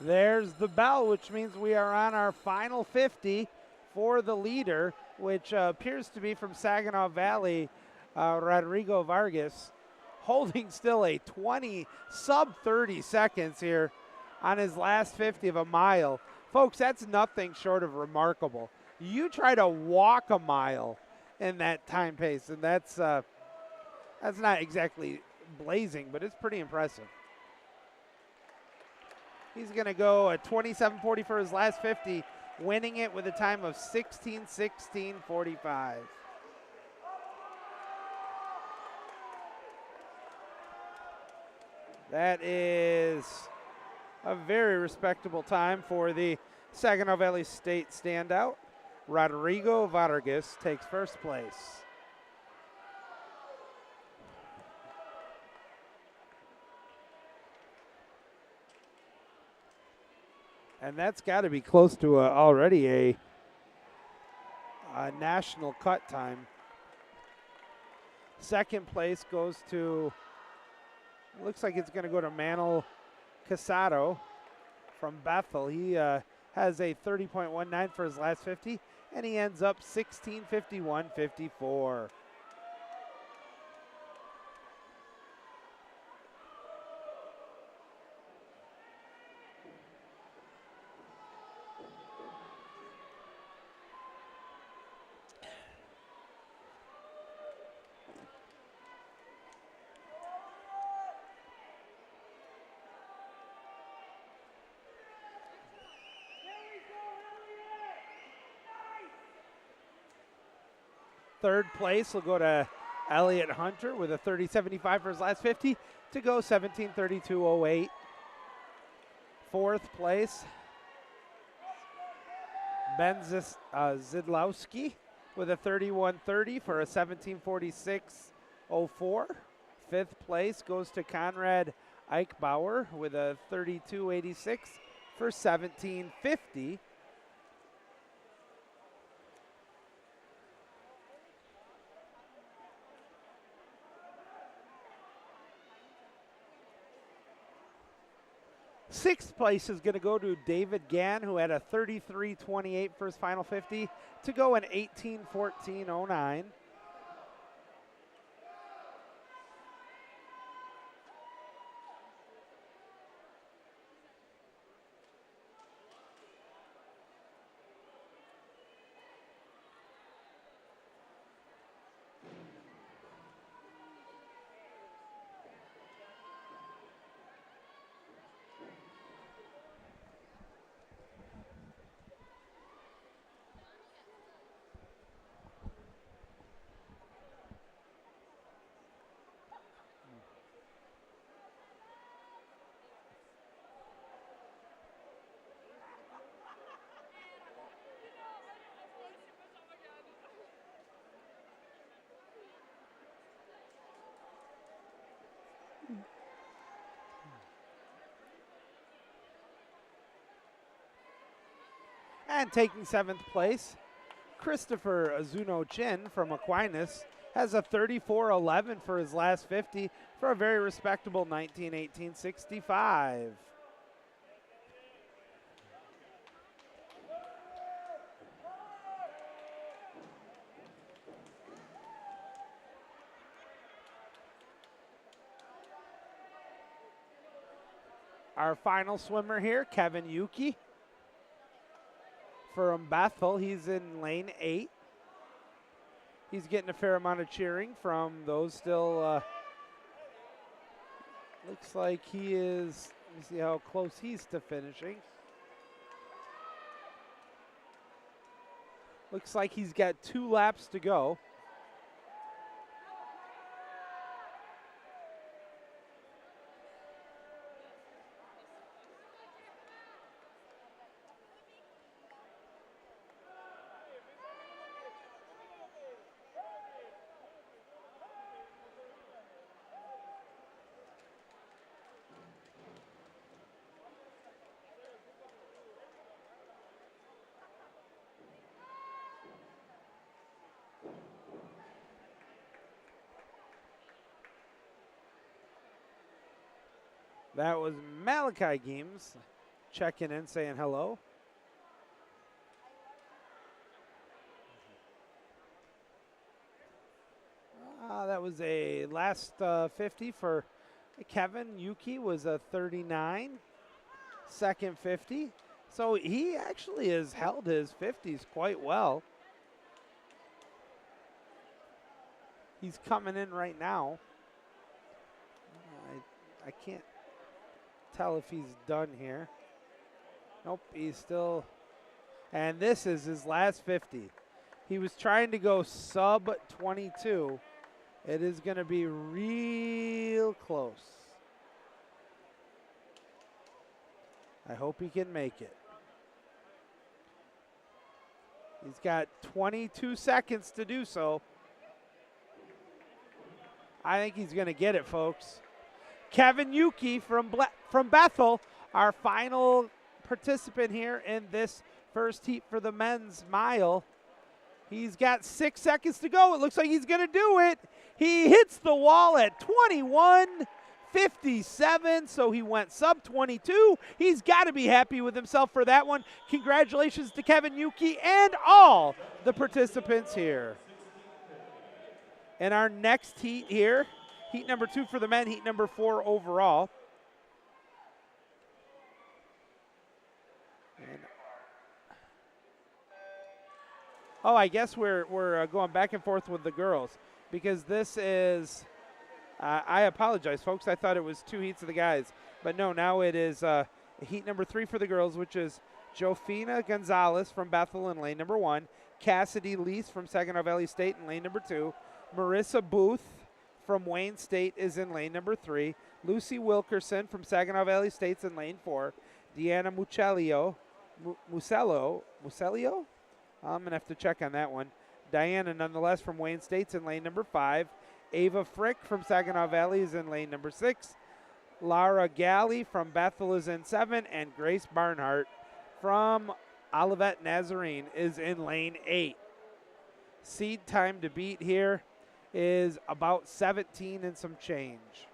There's the bell, which means we are on our final 50 for the leader, which appears to be from Saginaw Valley, Rodrigo Vargas, holding still a sub 30 seconds here on his last 50 of a mile. Folks, that's nothing short of remarkable. You try to walk a mile in that time pace, and that's not exactly blazing, but it's pretty impressive. He's going to go a 27:40 for his last 50, winning it with a time of 16:16:45. That is a very respectable time for the Saginaw Valley State standout. Rodrigo Vargas takes first place. And that's got to be close to already a national cut time. Second place goes to, looks like it's going to go to Manuel Casado from Bethel. He has a 30.19 for his last 50, and he ends up 16:51:54. Third place will go to Elliot Hunter with a 30.75 for his last 50 to go 17:32:08. Fourth place, Ben Zidlowski with a 31.30 for a 17:46:04. Fifth place goes to Conrad Eichbauer with a 32.86 for 17:50. Sixth place is going to go to David Gann, who had a 33.28 for his final 50 to go in 18:14:09. And taking seventh place, Christopher Azuno Chin from Aquinas has a 34.11 for his last 50 for a very respectable 19:18:65. Our final swimmer here, Kevin Yuki from Bethel. He's in lane 8. He's getting a fair amount of cheering from those still. Looks like he is, let me see how close he's to finishing. Looks like he's got 2 laps to go. That was Malachi Geems checking in, saying hello. That was a last 50 for Kevin. Yuki was a 39. Second 50. So he actually has held his 50s quite well. He's coming in right now. I can't tell if he's done here. Nope, he's still. And this is his last 50. He was trying to go sub 22. It is going to be real close. I hope he can make it. He's got 22 seconds to do so. I think he's going to get it, folks. Kevin Yuki from Bethel, our final participant here in this first heat for the men's mile. He's got 6 seconds to go. It looks like he's going to do it. He hits the wall at 21:57, so he went sub 22. He's got to be happy with himself for that one. Congratulations to Kevin Yuki and all the participants here. In our next heat here, heat number 2 for the men, heat number 4 overall. Oh, I guess we're going back and forth with the girls because this is, I apologize, folks. I thought it was 2 heats of the guys. But no, now it is heat number 3 for the girls, which is Jofina Gonzalez from Bethel in lane number 1, Cassidy Lease from Saginaw Valley State in lane number 2, Marissa Booth from Wayne State is in lane number 3, Lucy Wilkerson from Saginaw Valley State's in lane 4, Deanna Musello? I'm going to have to check on that one. Diana, nonetheless, from Wayne State's in lane number 5. Ava Frick from Saginaw Valley is in lane number 6. Lara Galley from Bethel is in 7. And Grace Barnhart from Olivet Nazarene is in lane 8. Seed time to beat here is about 17 and some change.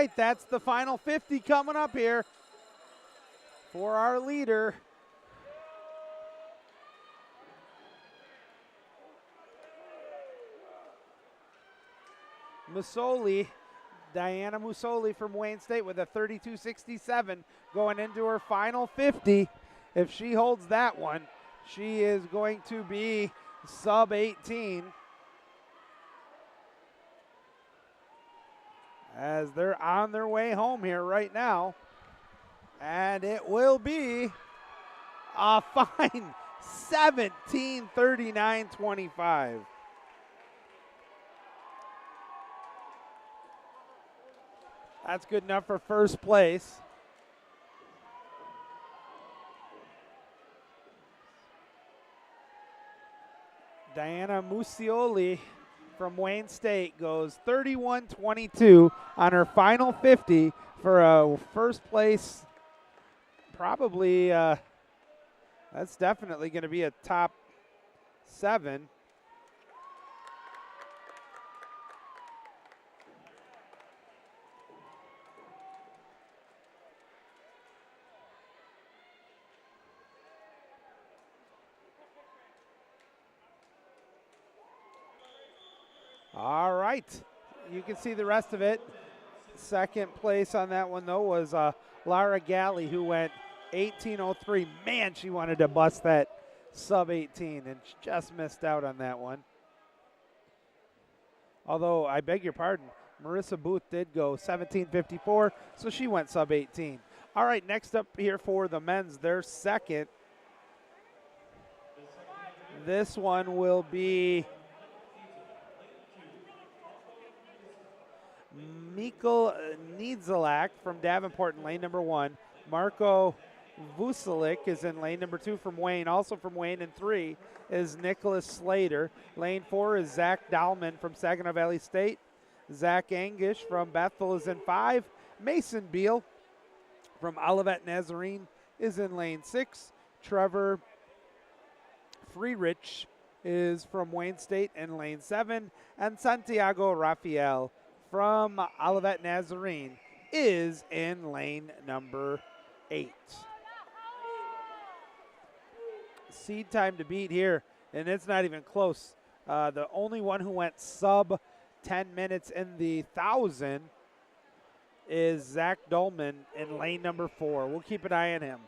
right, that's the final 50 coming up here for our leader. Musoli, Diana Musoli from Wayne State with a 32.67 going into her final 50. If she holds that one, she is going to be sub 18. As they're on their way home here right now. And it will be a fine 17:39.25. That's good enough for first place. Diana Musioli from Wayne State goes 31.22 on her final 50 for a first place. Probably, that's definitely going to be a top 7. All right, you can see the rest of it. Second place on that one, though, was Lara Galley, who went 18.03. Man, she wanted to bust that sub 18 and just missed out on that one. Although, I beg your pardon, Marissa Booth did go 17.54, so she went sub 18. All right, next up here for the men's, their second. This one will be Mikkel Niedzalak from Davenport in lane number 1. Marco Vucelik is in lane number 2 from Wayne. Also from Wayne in 3 is Nicholas Slater. Lane 4 is Zach Dahlman from Saginaw Valley State. Zach Angish from Bethel is in 5. Mason Beal from Olivet Nazarene is in lane 6. Trevor Freerich is from Wayne State in lane 7. And Santiago Rafael from Olivet Nazarene is in lane number 8. Seed time to beat here, and it's not even close. The only one who went sub 10 minutes in the 1,000 is Zach Dolman in lane number 4. We'll keep an eye on him.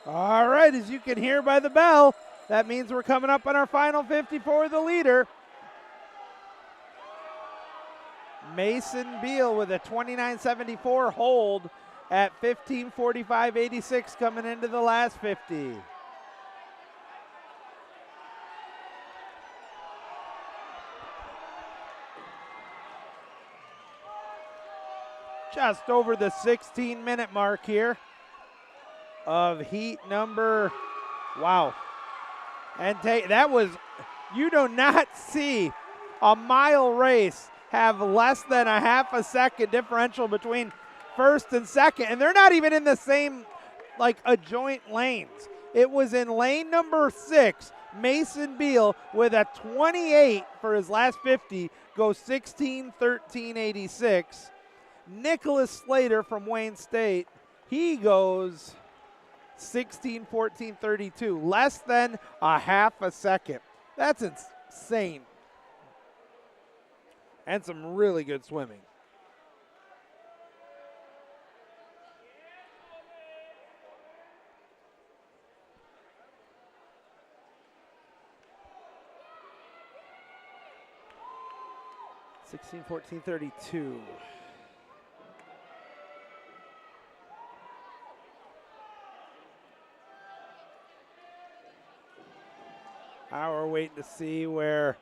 All right, as you can hear by the bell, that means we're coming up on our final 50 for the leader. Mason Beal with a 29.74 hold at 15:45.86 coming into the last 50. Just over the 16-minute mark here of heat number, wow. And that was, you do not see a mile race have less than a half a second differential between first and second, and they're not even in the same, like, adjoint lanes. It was in lane number 6, Mason Beal with a 28 for his last 50, goes 16:13.86. Nicholas Slater from Wayne State, he goes 16:14.32, less than a half a second. That's insane. And some really good swimming. (16:14.32). Now we're waiting to see where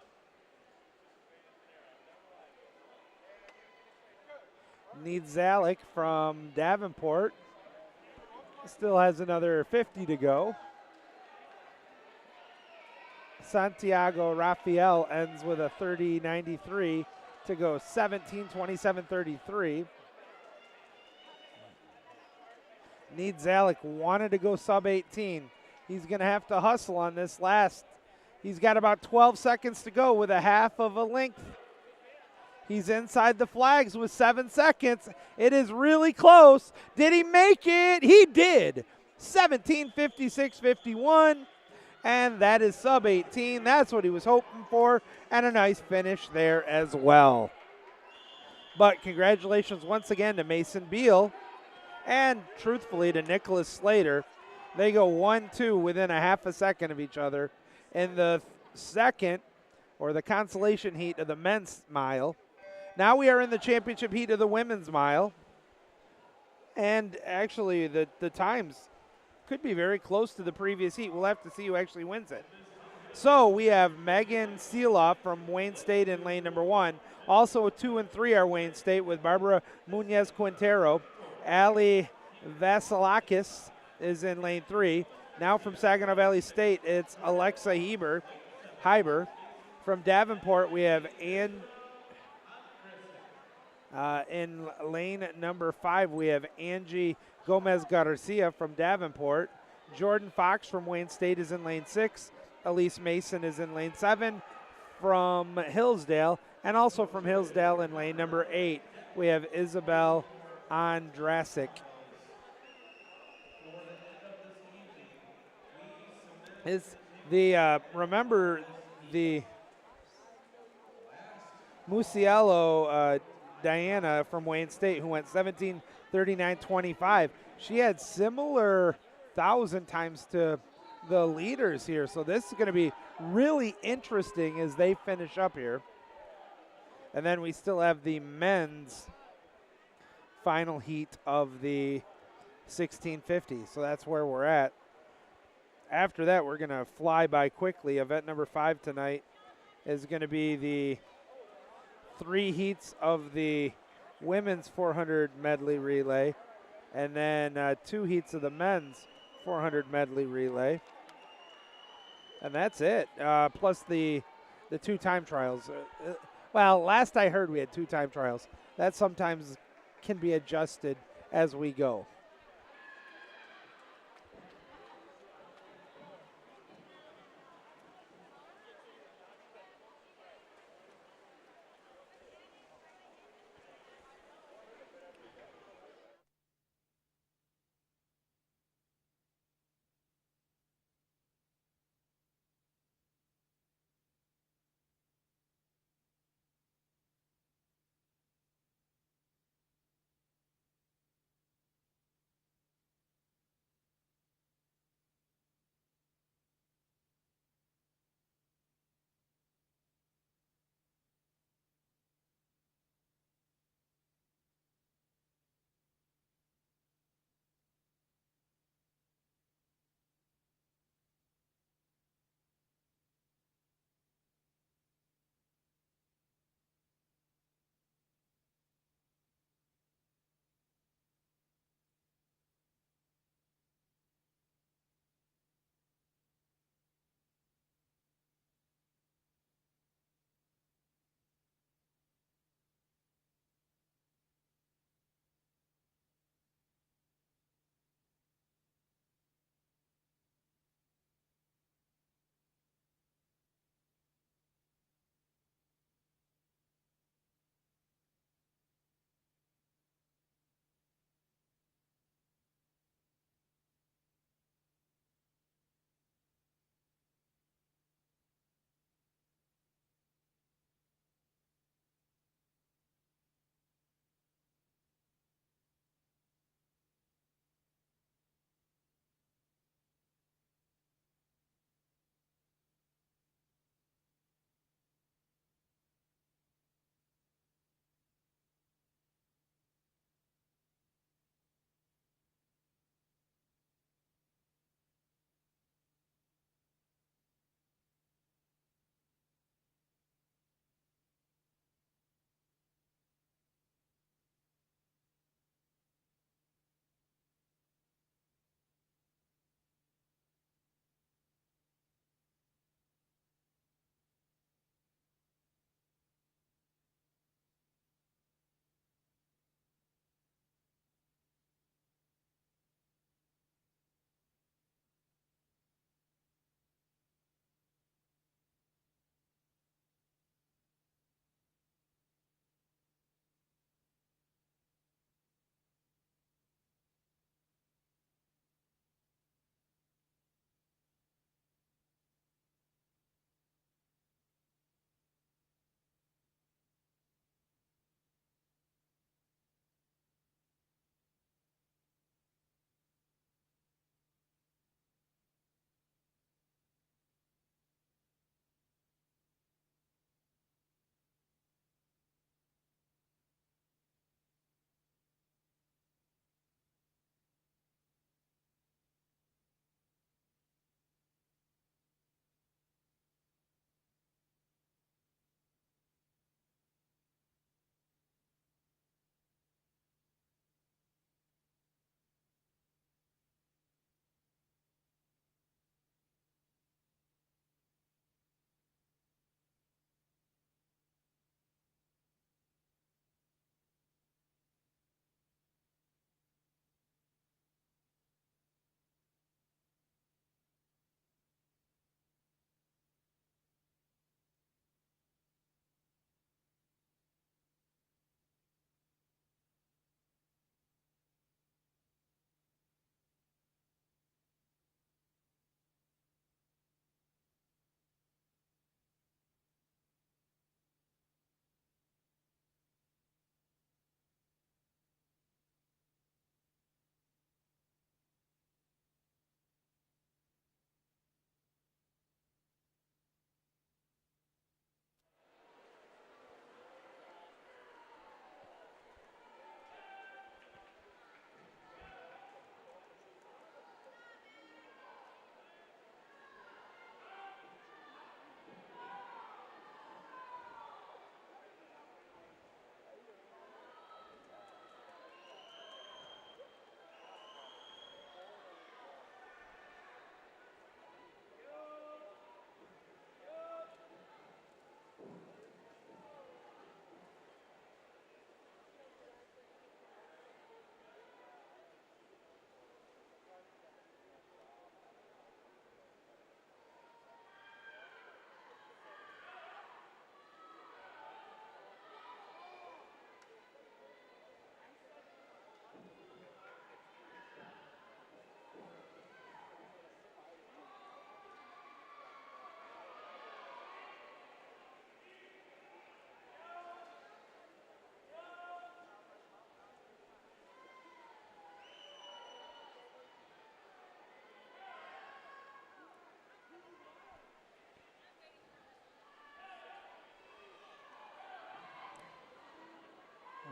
Zalik from Davenport still has another 50 to go. Santiago Rafael ends with a 30.93 to go 17:27.33. Zalik wanted to go sub 18. He's going to have to hustle on this last. He's got about 12 seconds to go with a half of a length. He's inside the flags with 7 seconds. It is really close. Did he make it? He did. 17:56.51. And that is sub 18. That's what he was hoping for. And a nice finish there as well. But congratulations once again to Mason Beal. And truthfully to Nicholas Slater. They go 1-2 within a half a second of each other in the second, or the consolation heat of the men's mile. Now we are in the championship heat of the women's mile. And actually the times could be very close to the previous heat. We'll have to see who actually wins it. So we have Megan Seeloff from Wayne State in lane number 1. Also 2 and 3 are Wayne State with Barbara Muñez-Quintero. Ali Vasilakis is in lane 3. Now from Saginaw Valley State, it's Alexa Hyber. From Davenport, we have in lane number 5, we have Angie Gomez Garcia from Davenport. Jordan Fox from Wayne State is in lane 6. Elise Mason is in lane 7 from Hillsdale. And also from Hillsdale in lane number 8, we have Isabel Andrasic. Remember the Musiello Diana from Wayne State, who went 17:39.25. She had similar 1,000 times to the leaders here. So this is going to be really interesting as they finish up here. And then we still have the men's final heat of the 1650. So that's where we're at. After that, we're going to fly by quickly. Event number 5 tonight is going to be the 3 heats of the women's 400 medley relay, and then 2 heats of the men's 400 medley relay. And that's it, plus the 2 time trials. Well, last I heard we had 2 time trials. That sometimes can be adjusted as we go.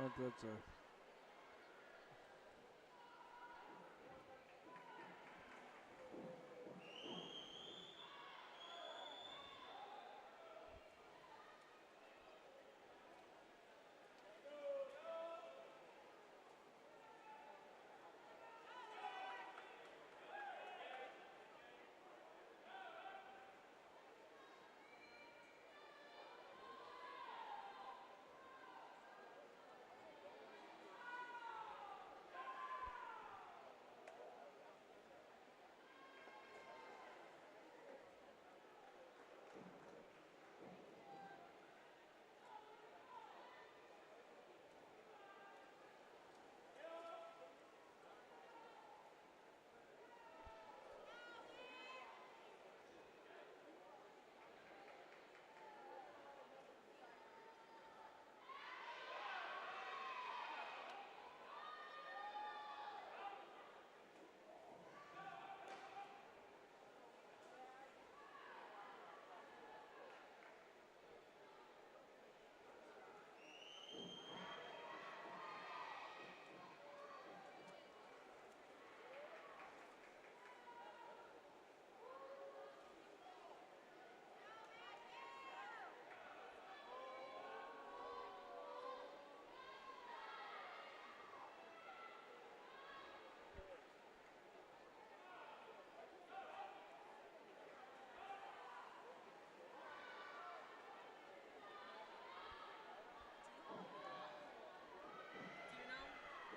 That's a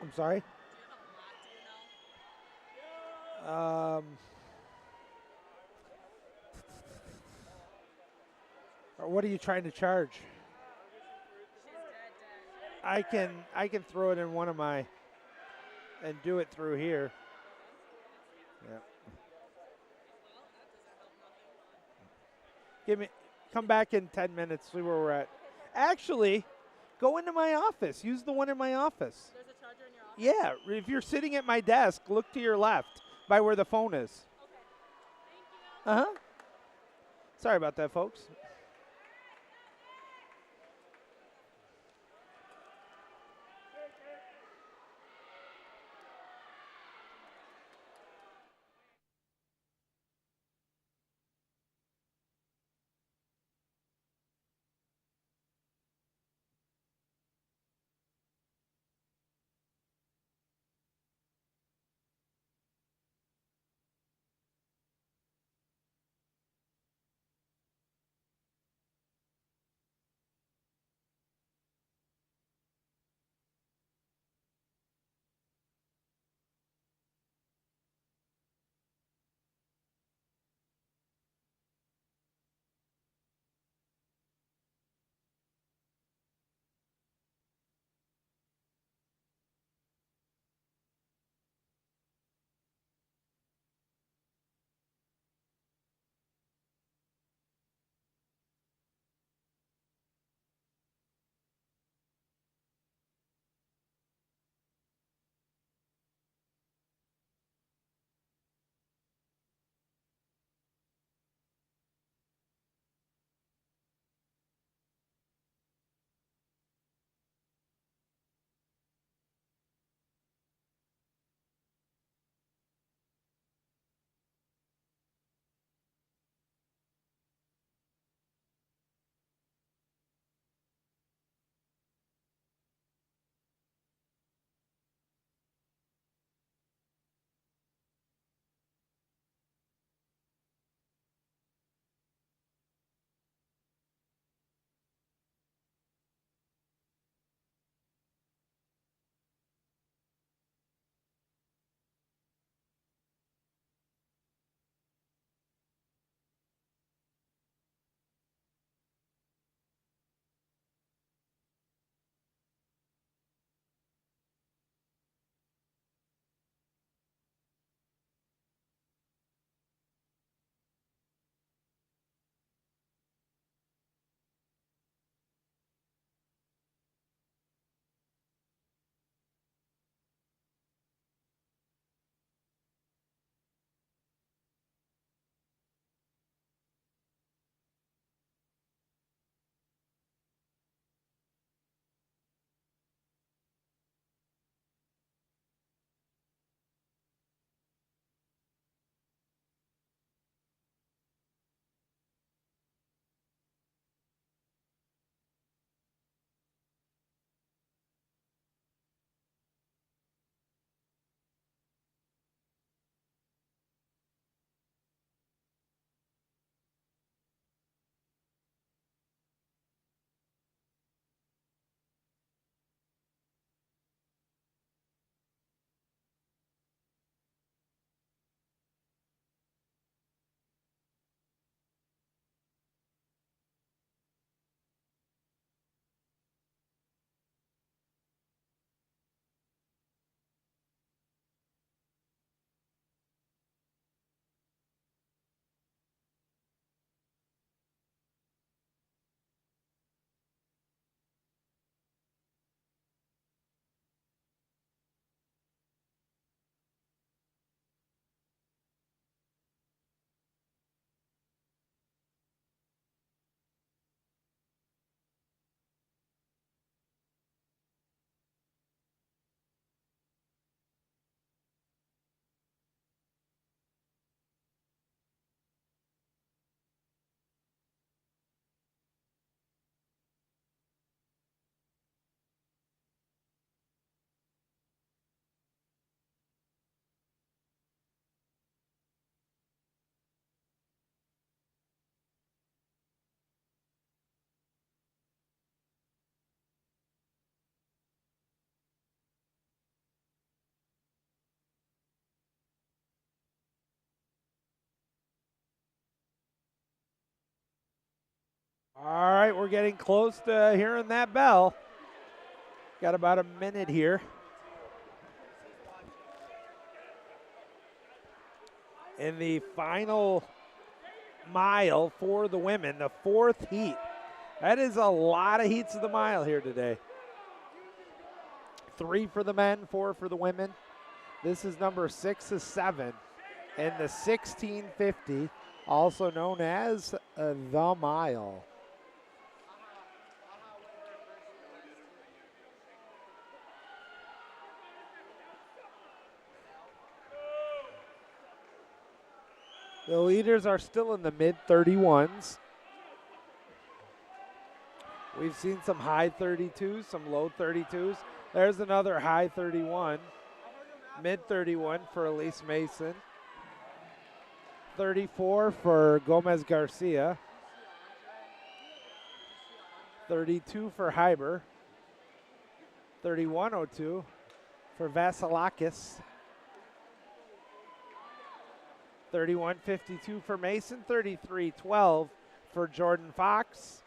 I'm sorry? Or what are you trying to charge? I can throw it in one of my and do it through here. Yeah. Come back in 10 minutes, see where we're at. Actually, go into my office. Use the one in my office. There's a charger in your office? Yeah, if you're sitting at my desk, look to your left by where the phone is. Okay. Thank you. Uh-huh. Sorry about that, folks. All right, we're getting close to hearing that bell. Got about a minute here. In the final mile for the women, the 4th heat. That is a lot of heats of the mile here today. 3 for the men, 4 for the women. This is number 6 of 7 in the 1650, also known as the mile. The leaders are still in the mid-31s. We've seen some high 32s, some low 32s. There's another high 31, mid-31 for Elise Mason. 34 for Gomez Garcia. 32 for Hyber. 31.02 for Vasilakis. 31.52 for Mason. 33.12 for Jordan Fox.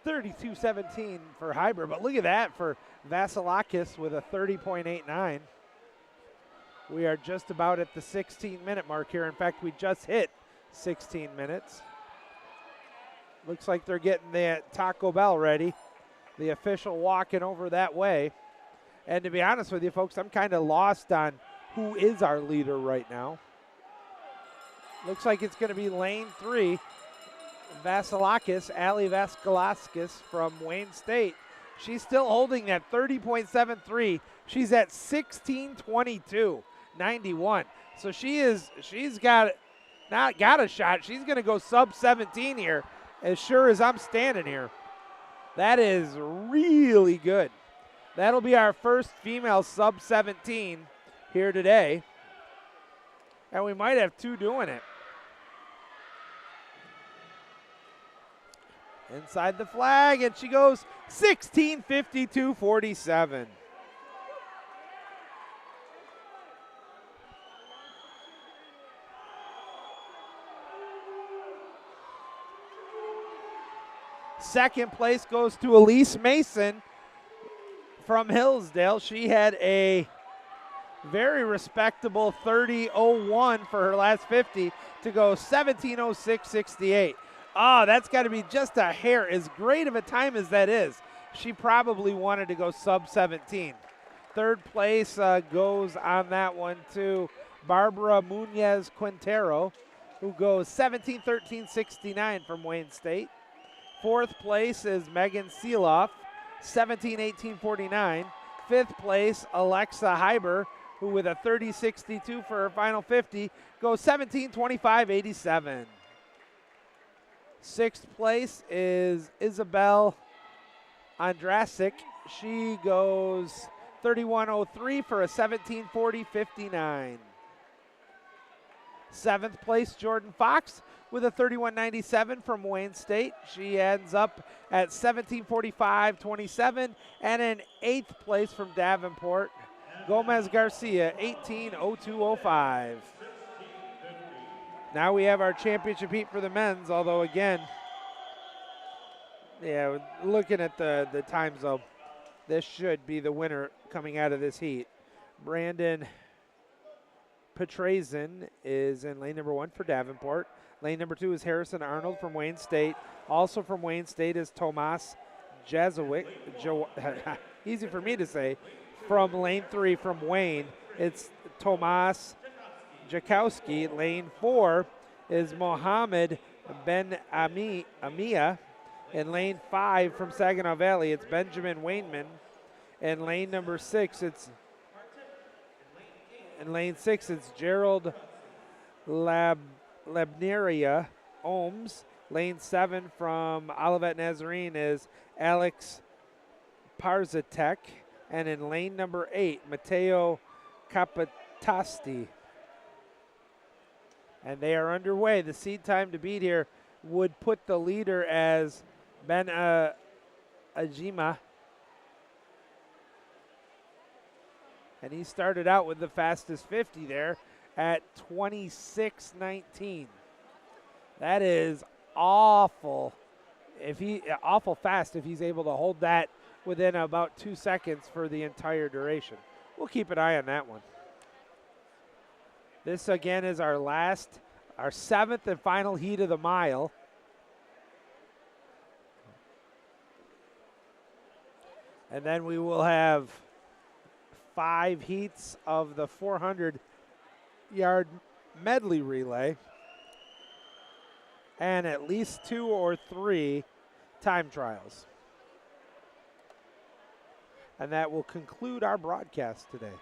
$32.17 for Hyber, but look at that for Vasilakis with a 30.89. We are just about at the 16-minute mark here. In fact, we just hit 16 minutes. Looks like they're getting the Taco Bell ready. The official walking over that way. And to be honest with you, folks, I'm kind of lost on who is our leader right now. Looks like it's going to be lane 3. Vasilakis, Ali Vasilakis from Wayne State. She's still holding that 30.73. She's at 16:22.91. So she's got not got a shot. She's going to go sub 17 here, as sure as I'm standing here. That is really good. That'll be our first female sub 17 here today. And we might have 2 doing it. Inside the flag, and she goes 16:52.47. Second place goes to Elise Mason from Hillsdale. She had a very respectable 30.01 for her last 50 to go 17.06.68. Oh, that's got to be just a hair. As great of a time as that is, she probably wanted to go sub 17. Third place goes on that one to Barbara Muñez Quintero, who goes 17:13.69 from Wayne State. Fourth place is Megan Seeloff, 17:18.49. Fifth place, Alexa Hyber, who with a 30.62 for her final 50, goes 17:25.87. Sixth place is Isabel Andrasik. She goes 31.03 for a 17:40.59. Seventh place, Jordan Fox with a 31.97 from Wayne State. She ends up at 17:45.27. And in eighth place from Davenport, Gomez Garcia, 18:02.05. Now we have our championship heat for the men's, although again, yeah, looking at the times though, this should be the winner coming out of this heat. Brandon Petrazen is in lane number 1 for Davenport. Lane number 2 is Harrison Arnold from Wayne State. Also from Wayne State is Tomas Jazowick. Easy for me to say. From lane 3 from Wayne, it's Tomas Jakowski. Lane 4 is Mohammed Ben Amia. In lane 5 from Saginaw Valley, it's Benjamin Wainman. In lane number 6, it's Gerald Labneria Ohms. Lane 7 from Olivet Nazarene is Alex Parzatek. And in lane number 8, Matteo Capitasti. And they are underway. The seed time to beat here would put the leader as Ben Ajima And he started out with the fastest 50 there at 26:19. That is awful. Awful fast if he's able to hold that within about 2 seconds for the entire duration. We'll keep an eye on that one. This again is our 7th and final heat of the mile. And then we will have 5 heats of the 400-yard medley relay and at least 2 or 3 time trials. And that will conclude our broadcast today.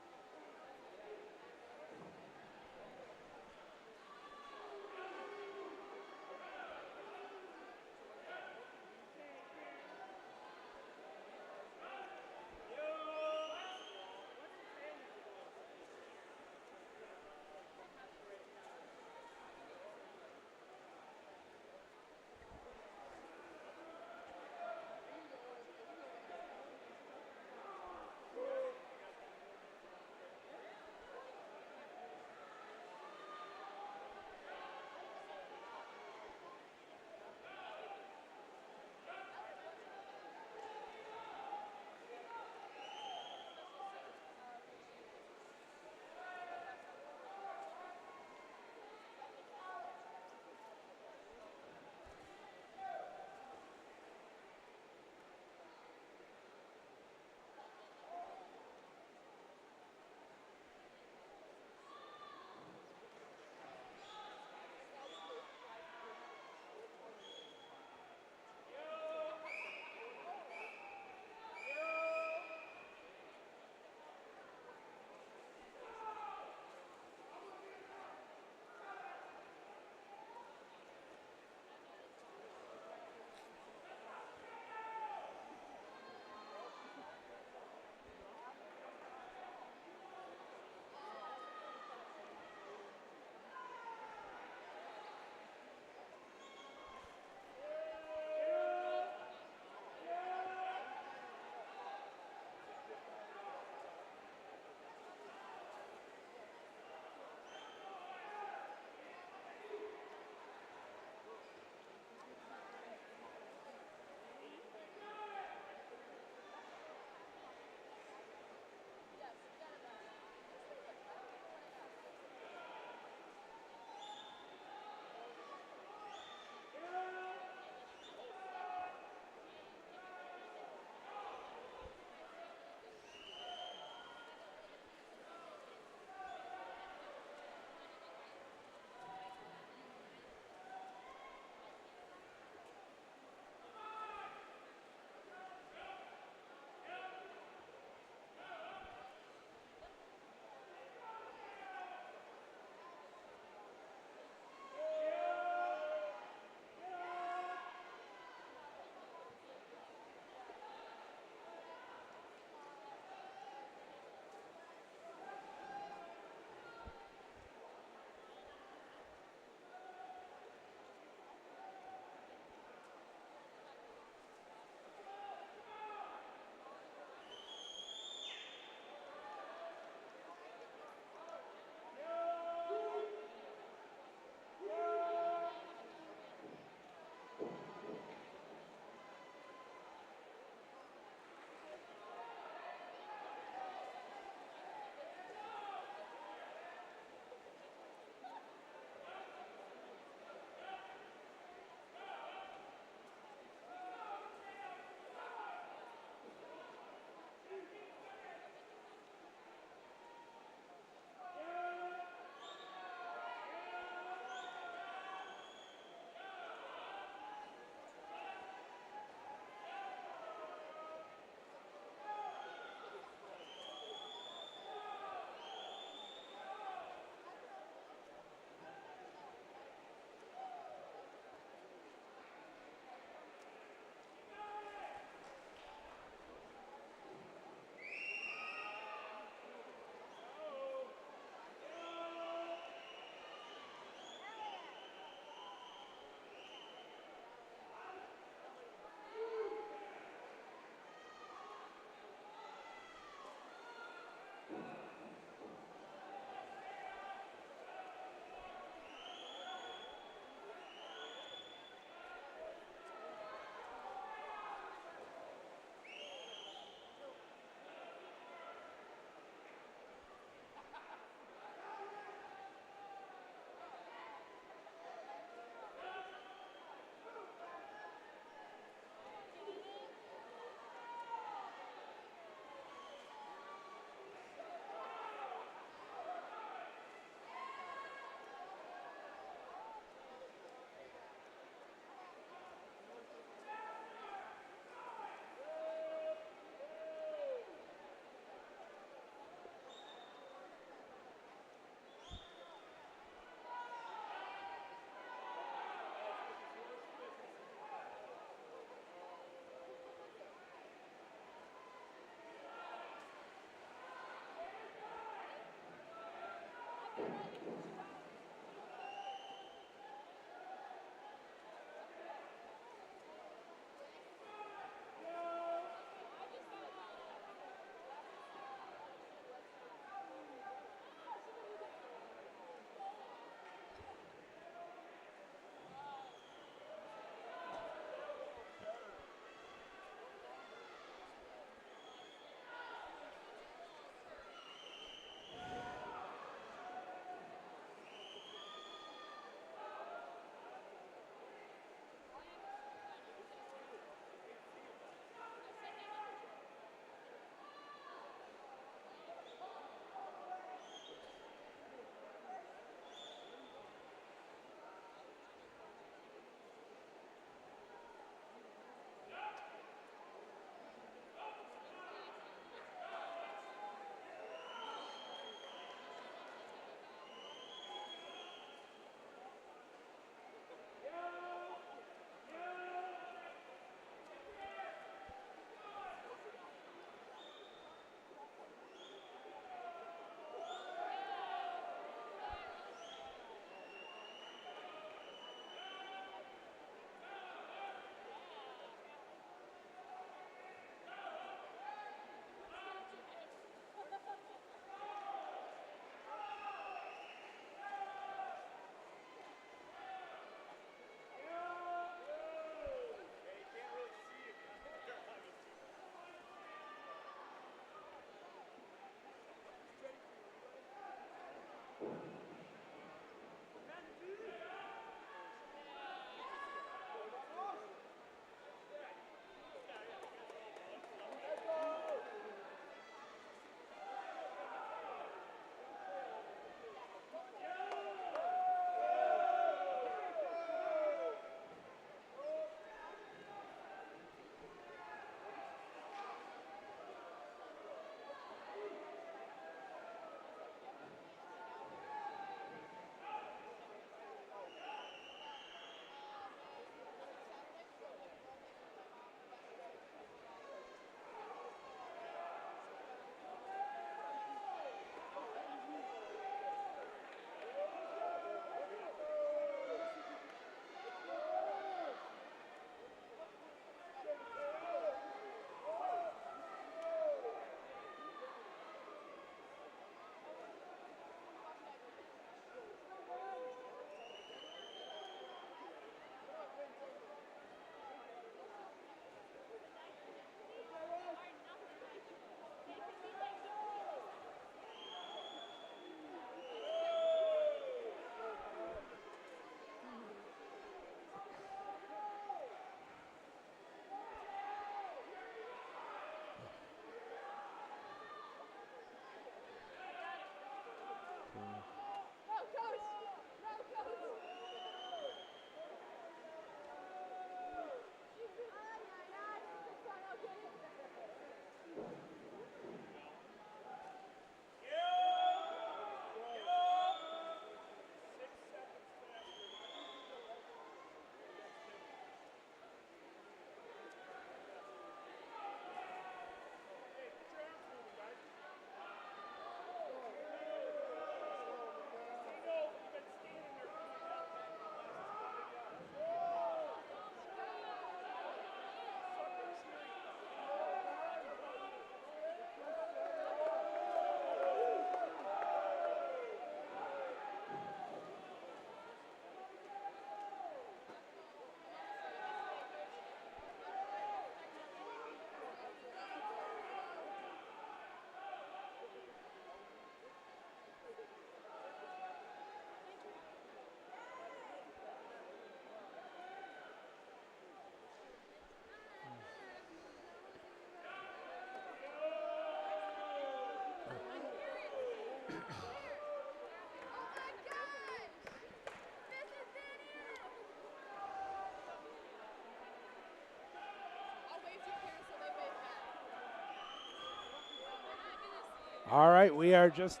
All right, we are just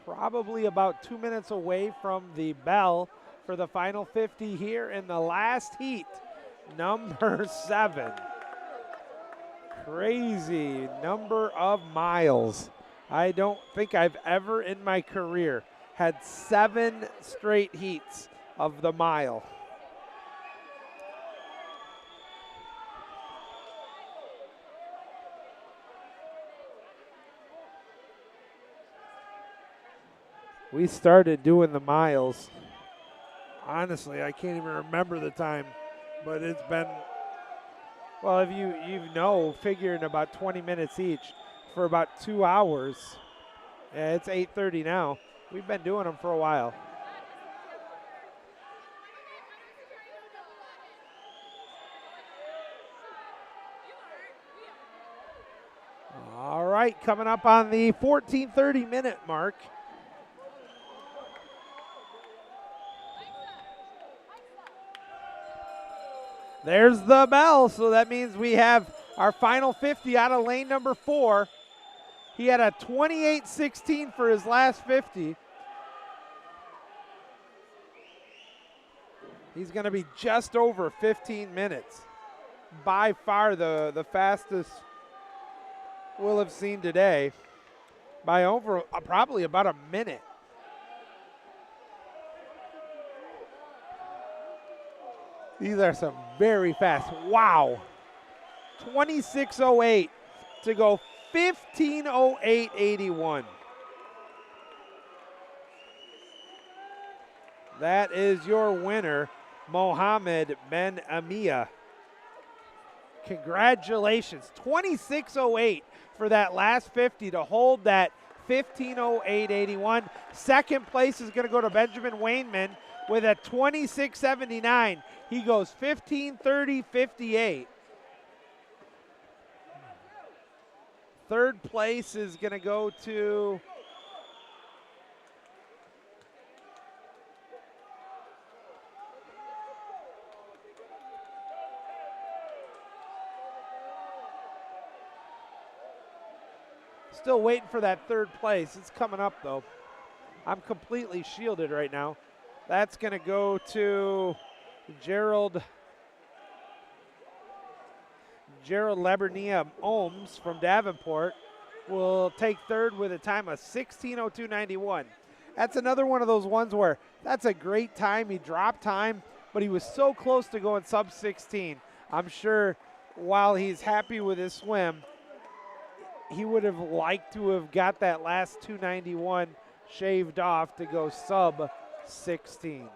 probably about 2 minutes away from the bell for the final 50 here in the last heat, number 7. Crazy number of miles I don't think I've ever in my career had 7 straight heats of the mile. We started doing the miles. Honestly, I can't even remember the time, but it's been, well, if you know, figuring about 20 minutes each for about 2 hours. Yeah, it's 8:30 now. We've been doing them for a while. All right, coming up on the 14:30 minute mark. There's the bell, so that means we have our final 50 out of lane number 4. He had a 28:16 for his last 50. He's going to be just over 15 minutes. By far the fastest we'll have seen today, by over probably about a minute. These are some very fast. Wow. 26:08 to go 15:08.81. That is your winner, Mohammed Ben Amia. Congratulations. 26:08 for that last 50 to hold that 15:08.81. Second place is going to go to Benjamin Wainman with a 26:79. He goes 15:30.58. Third place is going to go to still waiting for that third place. It's coming up though. I'm completely shielded right now. That's going to go to Gerald Labernia Ohms from Davenport. Will take third with a time of 16:02.91. That's another one of those ones where that's a great time. He dropped time, but he was so close to going sub 16. I'm sure while he's happy with his swim, he would have liked to have got that last 291 shaved off to go sub 16.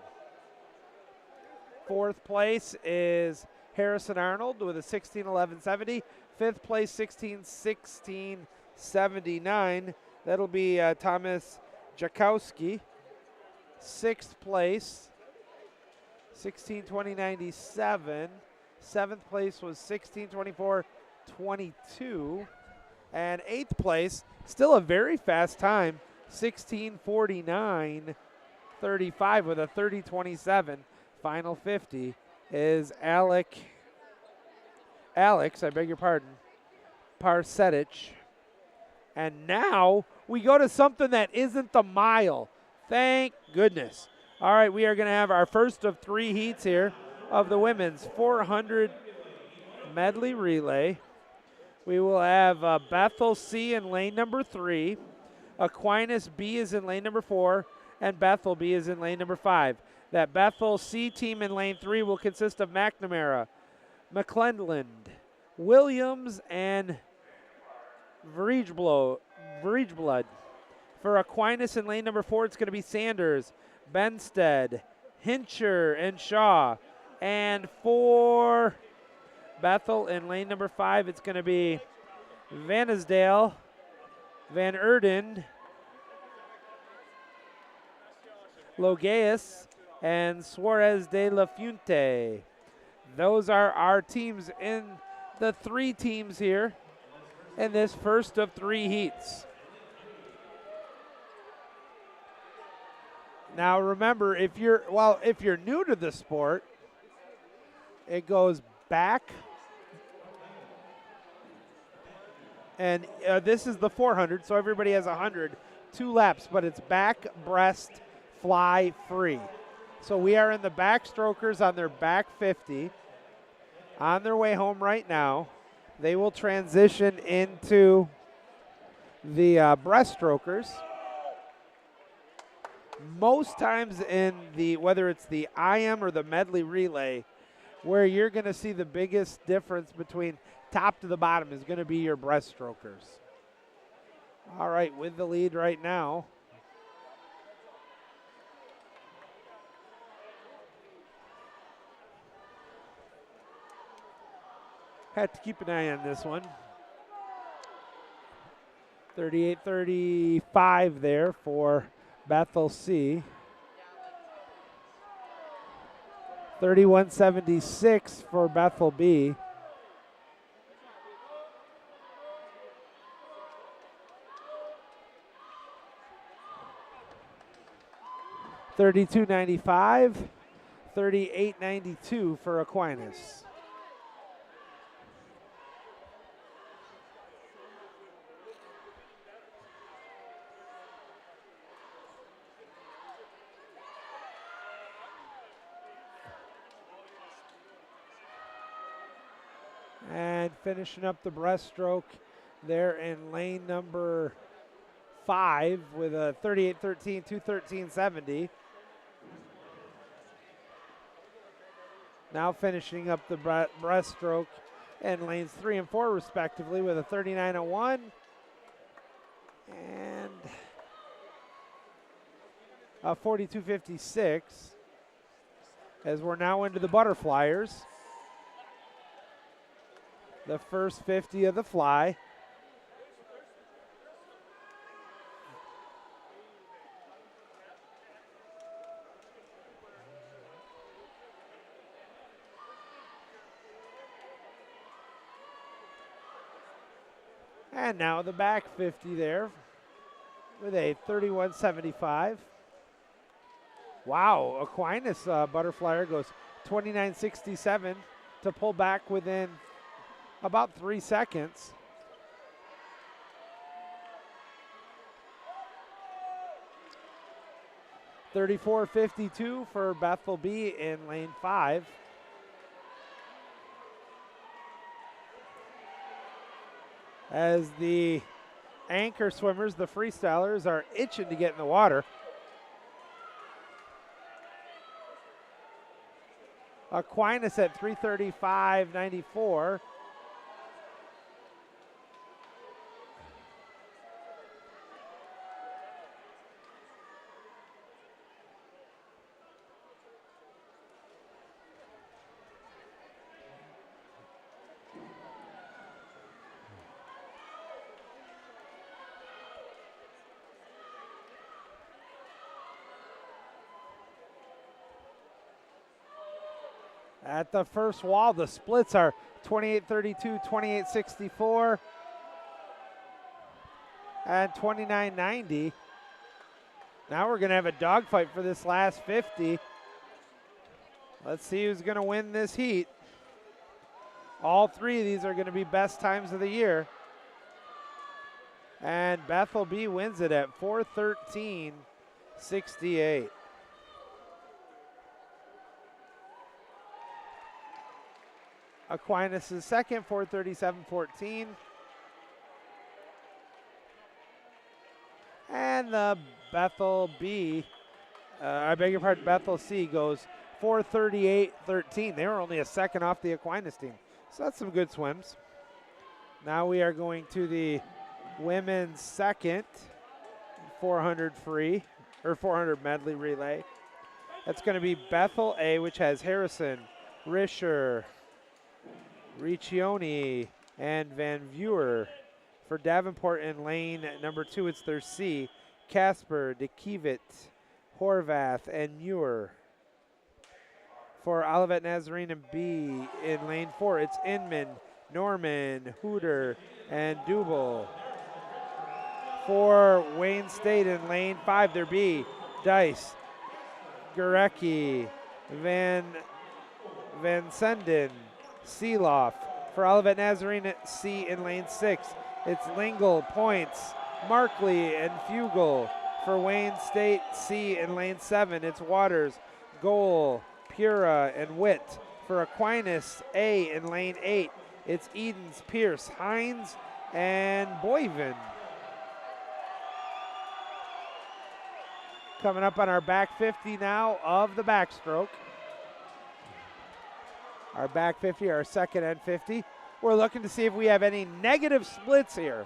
Fourth place is Harrison Arnold with a 16:11.70. Fifth place, 16:16.79. That'll be Thomas Jakowski. Sixth place, 16:20.97. Seventh place was 16:24.22. And eighth place, still a very fast time, 16:49.35 with a 30:27. Final 50 is Alex, I beg your pardon, Parsetich. And now we go to something that isn't the mile. Thank goodness. All right, we are going to have our first of 3 heats here of the women's 400 medley relay. We will have Bethel C in lane number 3. Aquinas B is in lane number 4. And Bethel B is in lane number 5. That Bethel C team in lane 3 will consist of McNamara, McClendland, Williams, and Vregeblood. For Aquinas in lane number 4, it's going to be Sanders, Benstead, Hincher, and Shaw. And for Bethel in lane number 5, it's going to be Vanisdale, Van Erden, Logeus, and Suarez de la Fuente. Those are our teams in the 3 teams here in this first of 3 heats. Now remember, if you're new to the sport, it goes back, and this is the 400, so everybody has 100, 2 laps, but it's back, breast, fly, free. So we are in the backstrokers on their back 50, on their way home right now. They will transition into the breaststrokers. Most times in the, whether it's the IM or the medley relay, where you're going to see the biggest difference between top to the bottom is going to be your breaststrokers. All right, with the lead right now. Had to keep an eye on this one. 38-35 there for Bethel C. 31-76 for Bethel B. $32.95, $38.92 for Aquinas. And finishing up the breaststroke there in lane number 5 with a 38-13, 213.70. Now finishing up the breaststroke in lanes 3 and 4 respectively with a 39.01 and a 42.56 as we're now into the butterflyers. The first 50 of the fly. And now the back 50 there with a 31.75. Wow, Aquinas butterflyer goes 29.67 to pull back within about 3 seconds. $34.52 for Bethel B in lane 5. As the anchor swimmers, the freestylers, are itching to get in the water. Aquinas at 335.94. At the first wall, the splits are 28-32, 28-64, and 29-90. Now we're going to have a dogfight for this last 50. Let's see who's going to win this heat. All 3 of these are going to be best times of the year. And Bethel B wins it at 4:13.68. Aquinas is second, 4:37.14. And the Bethel B, I beg your pardon, Bethel C goes 4:38.13. They were only a second off the Aquinas team. So that's some good swims. Now we are going to the women's second 400 free, or 400 medley relay. That's going to be Bethel A, which has Harrison, Risher, Riccioni, and Van Viewer. For Davenport in lane number 2, it's their C, Casper, DeKievit, Horvath, and Muir. For Olivet Nazarene and B in lane 4, it's Inman, Norman, Hooter, and Dubel. For Wayne State in lane 5, their B, Dice, Gurecki, Van Senden, Seeloff. For Olivet Nazarene at C in lane 6, it's Lingle, Points, Markley, and Fugel. For Wayne State C in lane 7, it's Waters, Goal, Pura, and Witt. For Aquinas A in lane 8, it's Edens, Pierce, Hines, and Boyven. Coming up on our back 50 now of the backstroke. Our back 50, our second and 50. We're looking to see if we have any negative splits here.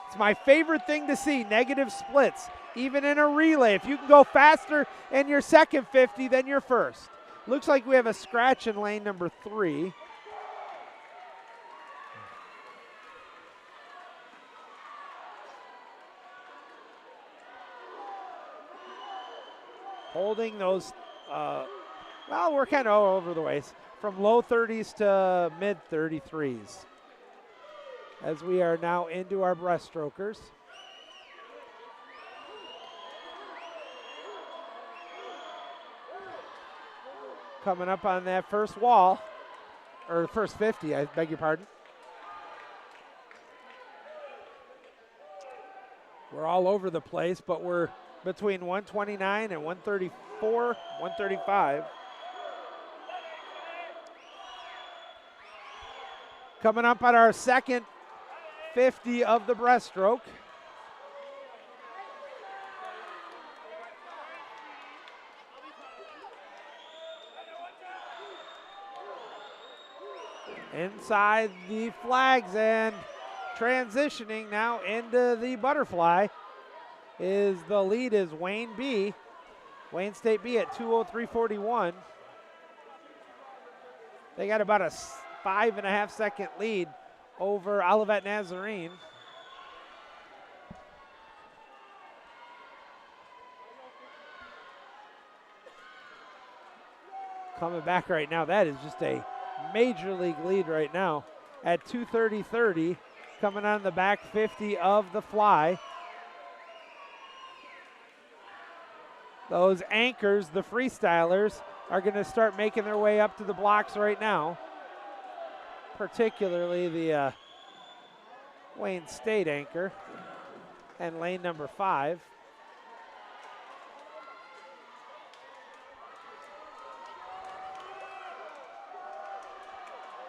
It's my favorite thing to see, negative splits, even in a relay. If you can go faster in your second 50 than your first. Looks like we have a scratch in lane number 3. Holding those, well, we're kind of all over the ways, from low 30s to mid 33s. As we are now into our breaststrokers. Coming up on that first wall, or the first 50, I beg your pardon. We're all over the place, but we're between 129 and 134, 135. Coming up on our second 50 of the breaststroke. Inside the flags and transitioning now into the butterfly is the lead is Wayne B. Wayne State B at 2:03.41. They got about a 5.5 second lead over Olivet Nazarene. Coming back right now, that is just a major league lead right now at 2:30.30. Coming on the back 50 of the fly. Those anchors, the freestylers, are going to start making their way up to the blocks right now. Particularly the Wayne State anchor and lane number 5.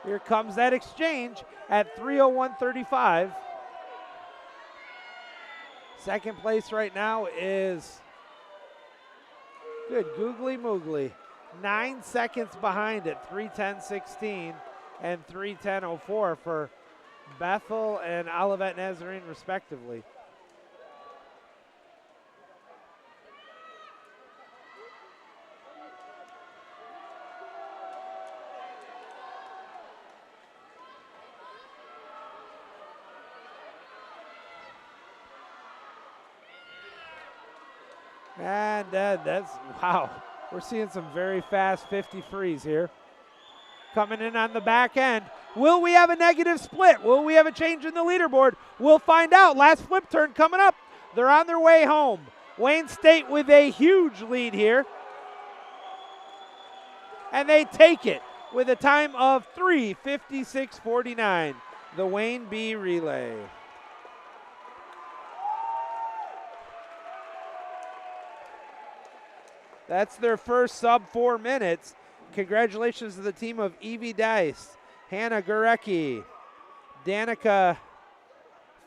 Here comes that exchange at 3:01.35. Second place right now is good googly moogly. 9 seconds behind at 3:10.16 and 3:10.04 for Bethel and Olivet Nazarene respectively. And that's, wow, we're seeing some very fast 50 frees here. Coming in on the back end. Will we have a negative split? Will we have a change in the leaderboard? We'll find out. Last flip turn coming up. They're on their way home. Wayne State with a huge lead here. And they take it with a time of 3:56.49. The Wayne B relay. That's their first sub 4 minutes. Congratulations to the team of Evie Dice, Hannah Gurecki, Danica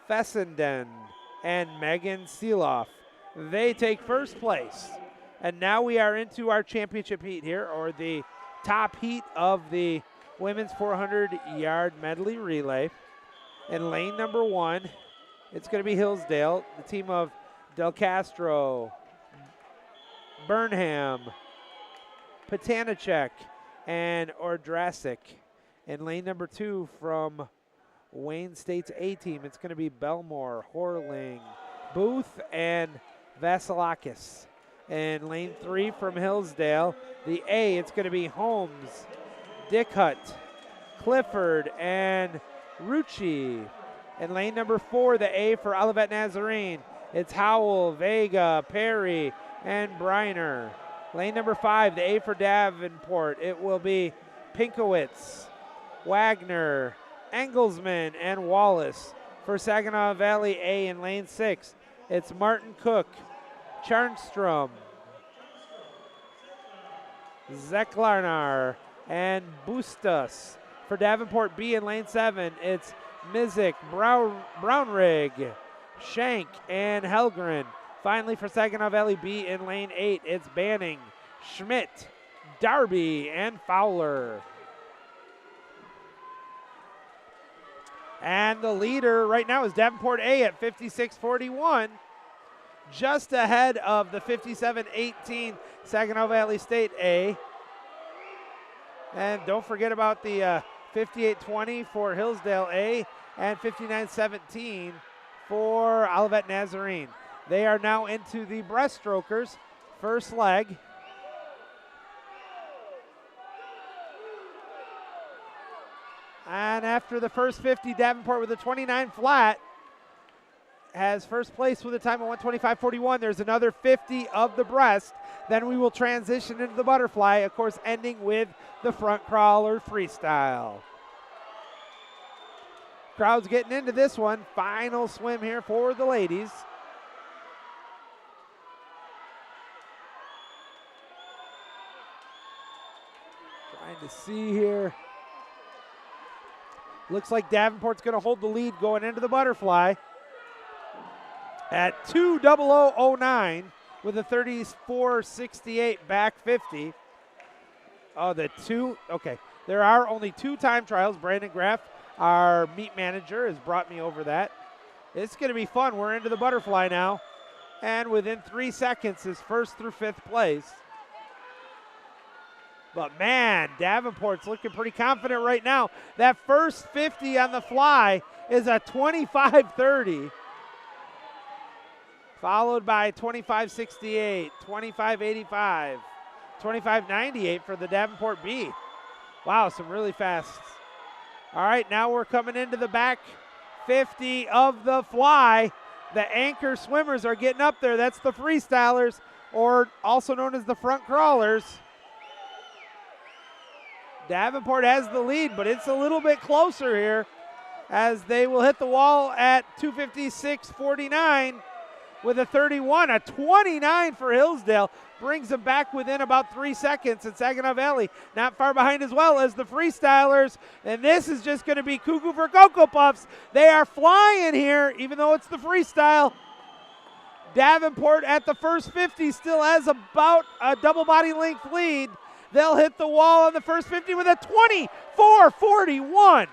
Fessenden, and Megan Seeloff. They take first place. And now we are into our championship heat here, or the top heat of the women's 400-yard medley relay. In lane number 1, it's going to be Hillsdale, the team of Del Castro, Burnham, Patanachek, and Ordrasic. In lane number 2 from Wayne State's A team, it's going to be Belmore, Horling, Booth, and Vasilakis. In lane 3 from Hillsdale, the A, it's going to be Holmes, Dickhut, Clifford, and Rucci. In lane number 4, the A for Olivet Nazarene, it's Howell, Vega, Perry, and Briner. Lane number 5, the A for Davenport, it will be Pinkowitz, Wagner, Engelsman, and Wallace. For Saginaw Valley A in lane 6, it's Martin Cook, Charnstrom, Zeklarnar, and Bustos. For Davenport B in lane 7, it's Mizik, Brownrig, Shank, and Helgren. Finally, for Saginaw Valley B in lane 8, it's Banning, Schmidt, Darby, and Fowler. And the leader right now is Davenport A at 56:41, just ahead of the 57:18 Saginaw Valley State A. And don't forget about the 58:20 for Hillsdale A and 59:17 for Olivet Nazarene. They are now into the breaststrokers, first leg. And after the first 50, Davenport with a 29 flat has first place with a time of 125.41. There's another 50 of the breast. Then we will transition into the butterfly, of course, ending with the front crawler freestyle. Crowd's getting into this one. Final swim here for the ladies. Trying to see here. Looks like Davenport's going to hold the lead going into the butterfly at 2:00:09 with a 34.68 back 50. Oh, okay. There are only 2 time trials. Brandon Graff, our meet manager, has brought me over that. It's going to be fun. We're into the butterfly now. And within 3 seconds is first through 5th place. But man, Davenport's looking pretty confident right now. That first 50 on the fly is a 25.30. Followed by 25.68, 25.85, 25.98 for the Davenport B. Wow, some really fast. All right, now we're coming into the back 50 of the fly. The anchor swimmers are getting up there. That's the freestylers, or also known as the front crawlers. Davenport has the lead, but it's a little bit closer here as they will hit the wall at 256.49 with a 31. A 29 for Hillsdale brings them back within about 3 seconds. And Saginaw Valley not far behind as well as the freestylers. And this is just going to be cuckoo for Cocoa Puffs. They are flying here, even though it's the freestyle. Davenport at the first 50 still has about a double body length lead. They'll hit the wall on the first 50 with a 24.41,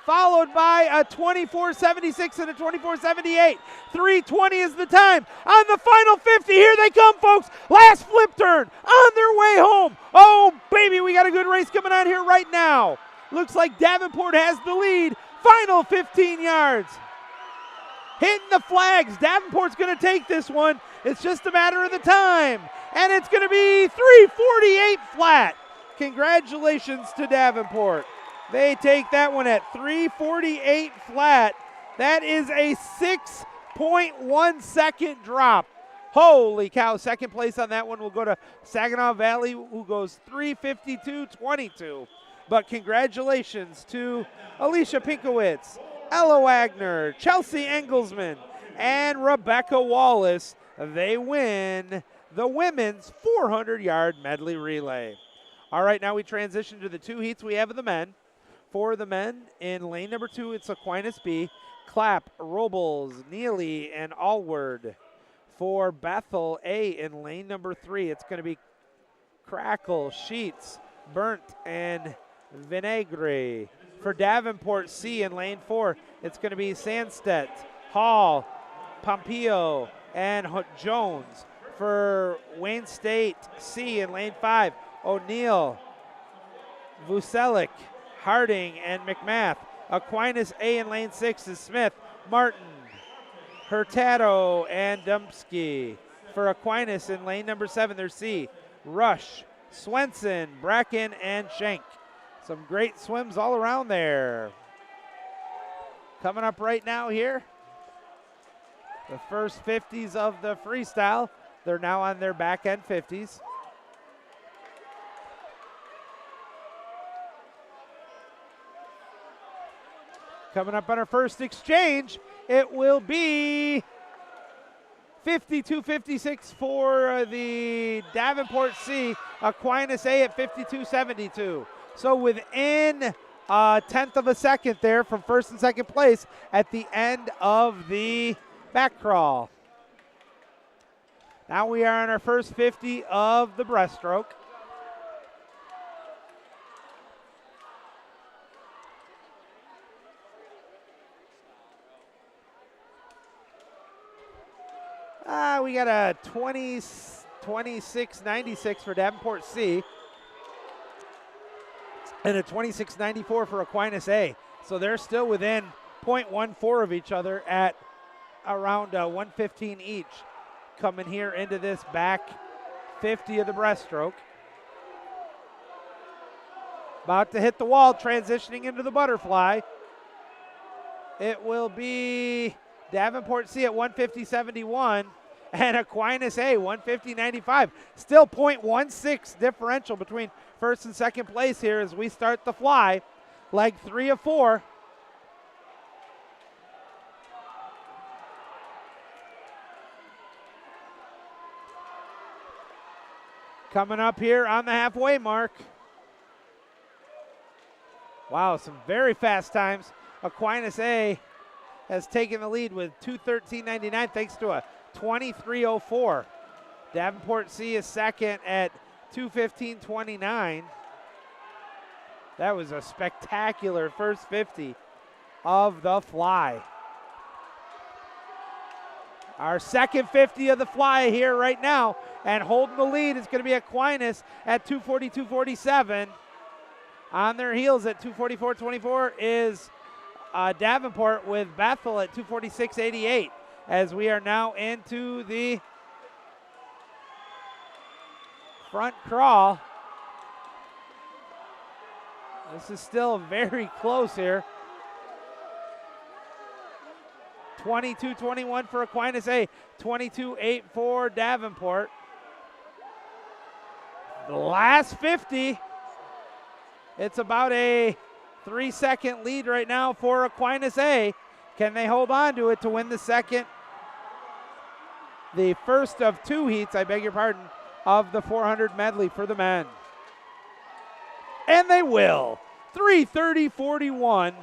followed by a 24.76 and a 24.78. 3:20 is the time. On the final 50, here they come, folks. Last flip turn on their way home. Oh, baby, we got a good race coming on here right now. Looks like Davenport has the lead. Final 15 yards. Hitting the flags. Davenport's going to take this one. It's just a matter of the time. And it's going to be 3:48 flat. Congratulations to Davenport. They take that one at 3:48 flat. That is a 6.1 second drop. Holy cow. Second place on that one will go to Saginaw Valley, who goes 3:52.22. But congratulations to Alicia Pinkowitz, Ella Wagner, Chelsea Engelsman, and Rebecca Wallace. They win the women's 400-yard medley relay. All right, now we transition to the 2 heats we have of the men. For the men, in lane number 2, it's Aquinas B, Clapp, Robles, Neely, and Allward. For Bethel A, in lane number 3, it's going to be Crackle, Sheets, Burnt, and Vinegre. For Davenport C, in lane 4, it's going to be Sandstedt, Hall, Pompeo, and Jones. For Wayne State C, in lane 5, O'Neill, Vucelik, Harding, and McMath. Aquinas A in lane 6 is Smith, Martin, Hurtado, and Dumpsky. For Aquinas in lane number 7, there's C, Rush, Swenson, Bracken, and Schenk. Some great swims all around there. Coming up right now here, the first 50s of the freestyle. They're now on their back end 50s. Coming up on our first exchange, it will be 52.56 for the Davenport C, Aquinas A at 52.72. So within a tenth of a second there from first and second place at the end of the back crawl. Now we are on our first 50 of the breaststroke. We got a 26.96 for Davenport C and a 26.94 for Aquinas A. So they're still within 0.14 of each other at around 115 each. Coming here into this back 50 of the breaststroke. About to hit the wall, transitioning into the butterfly. It will be Davenport C at 150.71 and Aquinas A 150.95. Still 0.16 differential between first and second place here as we start the fly. Leg 3 of 4. Coming up here on the halfway mark. Wow, some very fast times. Aquinas A has taken the lead with 2:13.99 thanks to a 23:04. Davenport C is second at 2:15.29. That was a spectacular first 50 of the fly. Our second 50 of the fly here right now, and holding the lead is going to be Aquinas at 2:42.47. On their heels at 2:44.24 is Davenport with Bethel at 2:46.88 as we are now into the front crawl. This is still very close here. 22.21 for Aquinas A, 22.8 for Davenport. The last 50. It's about a 3-second lead right now for Aquinas A. Can they hold on to it to win the first of 2 heats, I beg your pardon, of the 400 medley for the men? And they will. 3:30.41.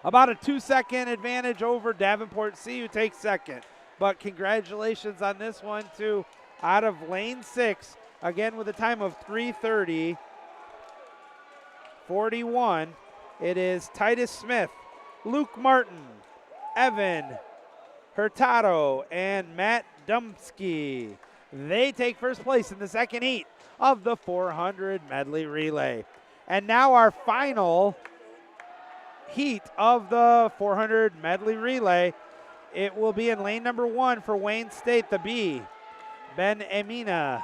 About a 2-second advantage over Davenport C, who takes second. But congratulations on this one to out of lane 6, again with a time of 3:30.41. It is Titus Smith, Luke Martin, Evan Hurtado, and Matt Dumsky. They take first place in the second heat of the 400 medley relay. And now our final heat of the 400 medley relay. It will be in lane number 1 for Wayne State, the B. Ben Emina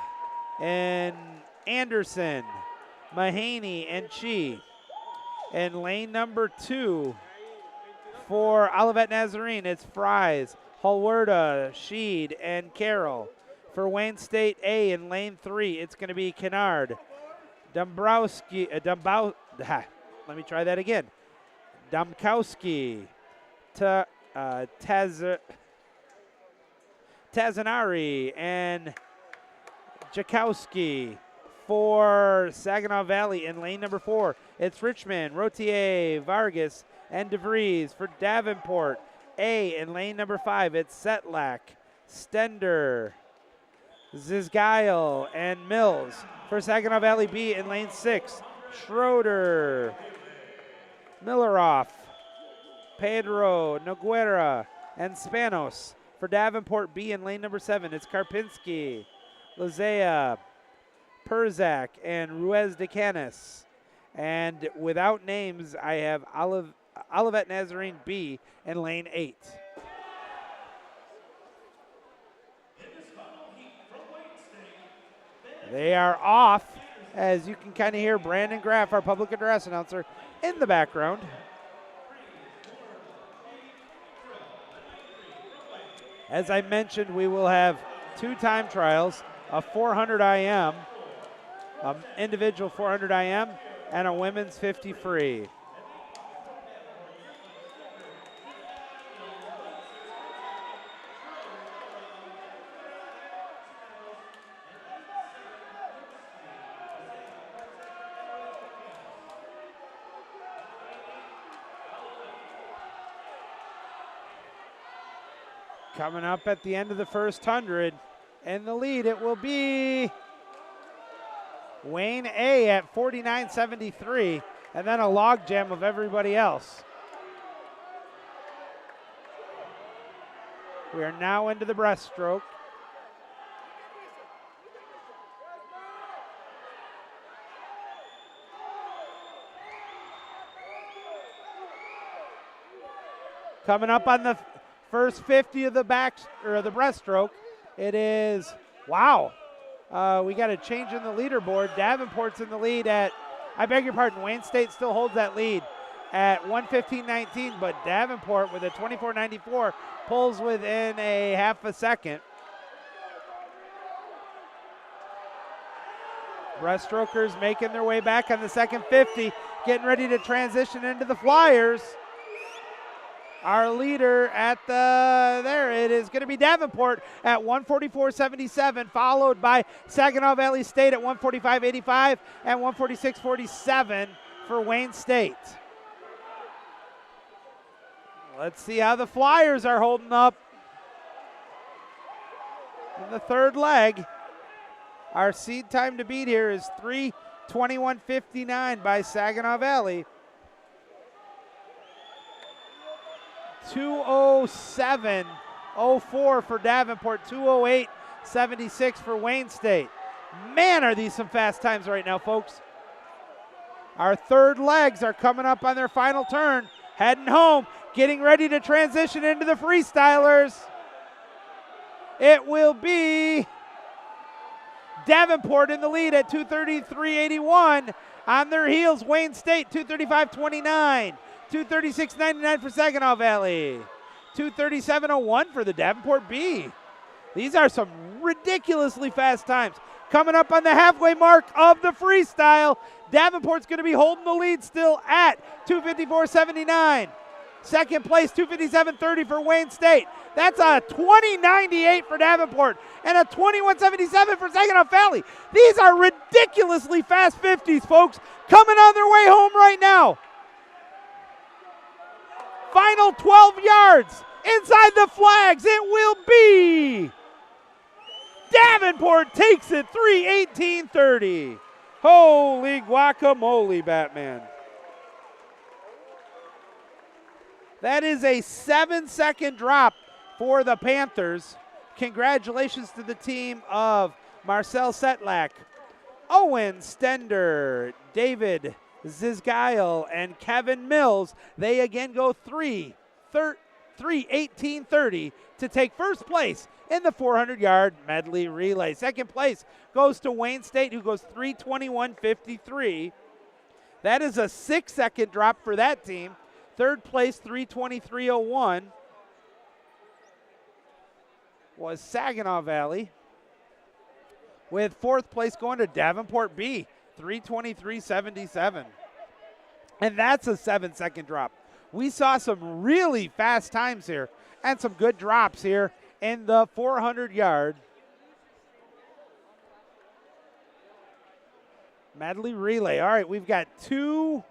and Anderson, Mahaney and Chi. In lane number 2 for Olivet Nazarene, it's Fries, Halwerda, Sheed, and Carroll. For Wayne State A in lane 3, it's going to be Kennard, Dombrowski, let me try that again. Domkowski, Tazanari, and Jakowski. For Saginaw Valley in lane number 4, it's Richmond, Rotier, Vargas, and DeVries. For Davenport A in lane number 5, it's Setlak, Stender, Zizgail, and Mills. For Saginaw Valley B in lane 6, Schroeder, Milleroff, Pedro, Noguera, and Spanos. For Davenport B in lane number 7, it's Karpinski, Lizea, Perzak, and Ruiz de Canis. And without names, I have Olivet Nazarene B in lane 8. They are off, as you can kind of hear Brandon Graff, our public address announcer, in the background. As I mentioned, we will have 2 time trials, a 400 IM, an individual 400 IM, and a women's 50 free. Coming up at the end of the first 100. In the lead, it will be Wayne A at 49.73, and then a logjam of everybody else. We are now into the breaststroke. Coming up on the first 50 of the the breaststroke, it is, wow. We got a change in the leaderboard. Davenport's in the lead at, I beg your pardon, Wayne State still holds that lead at 1:15.19, but Davenport with a 24.94 pulls within a half a second. Breaststrokers making their way back on the second 50, getting ready to transition into the Flyers. Our leader at there it is going to be Davenport at 1:44.77, followed by Saginaw Valley State at 1:45.85 and 1:46.47 for Wayne State. Let's see how the Flyers are holding up in the third leg. Our seed time to beat here is 3:21.59 by Saginaw Valley. 2:07.04 for Davenport, 2:08.76 for Wayne State. Man, are these some fast times right now, folks. Our third legs are coming up on their final turn, heading home, getting ready to transition into the freestylers. It will be Davenport in the lead at 2:33.81. On their heels, Wayne State, 2:35.29. 2:36.99 for Saginaw Valley. 2:37.01 for the Davenport B. These are some ridiculously fast times. Coming up on the halfway mark of the freestyle, Davenport's going to be holding the lead still at 2:54.79. Second place, 2:57.30 for Wayne State. That's a 20.98 for Davenport and a 21.77 for Saginaw Valley. These are ridiculously fast 50s, folks, coming on their way home right now. Final 12 yards inside the flags. It will be Davenport takes it 3:18.30. Holy guacamole, Batman. That is a 7-second drop for the Panthers. Congratulations to the team of Marcel Setlak, Owen Stender, David Zizgail, and Kevin Mills. They again go 3:18.30 to take first place in the 400-yard medley relay. Second place goes to Wayne State, who goes 3:21.53. That is a 6-second drop for that team. Third place, 3:23.01, was Saginaw Valley, with fourth place going to Davenport B, 3:23.77. And that's a 7-second drop. We saw some really fast times here and some good drops here in the 400-yard medley relay. All right, we've got 2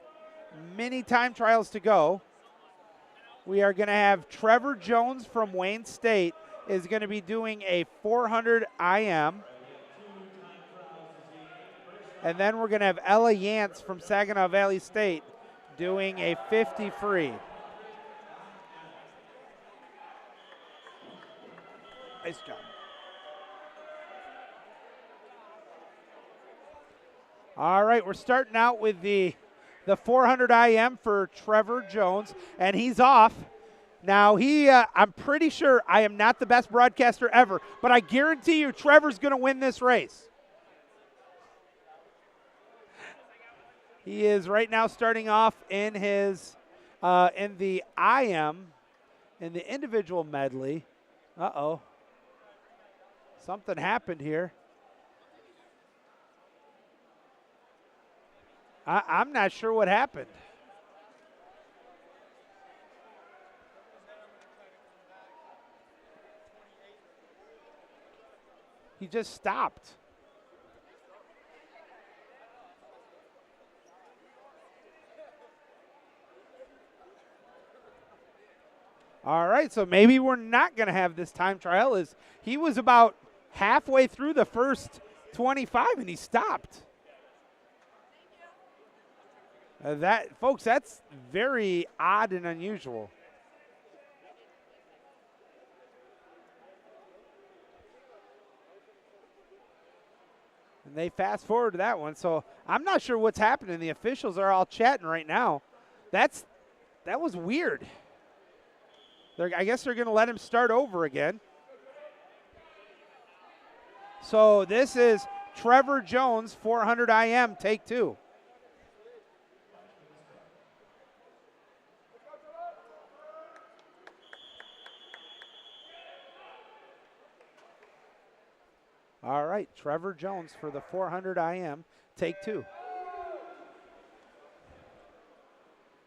mini time trials to go. We are going to have Trevor Jones from Wayne State is going to be doing a 400 IM. And then we're going to have Ella Yance from Saginaw Valley State doing a 50 free. Nice job. All right, we're starting out with the 400 IM for Trevor Jones, and he's off. Now, I'm pretty sure I am not the best broadcaster ever, but I guarantee you Trevor's going to win this race. He is right now starting off in his in the IM, in the individual medley. Uh-oh. Something happened here. I'm not sure what happened. He just stopped. All right, so maybe we're not going to have this time trial. As he was about halfway through the first 25 and he stopped. Folks, that's very odd and unusual. And they fast forward to that one, so I'm not sure what's happening. The officials are all chatting right now. That was weird. I guess they're going to let him start over again. So this is Trevor Jones, 400 IM, take 2. All right, Trevor Jones for the 400 IM, take 2.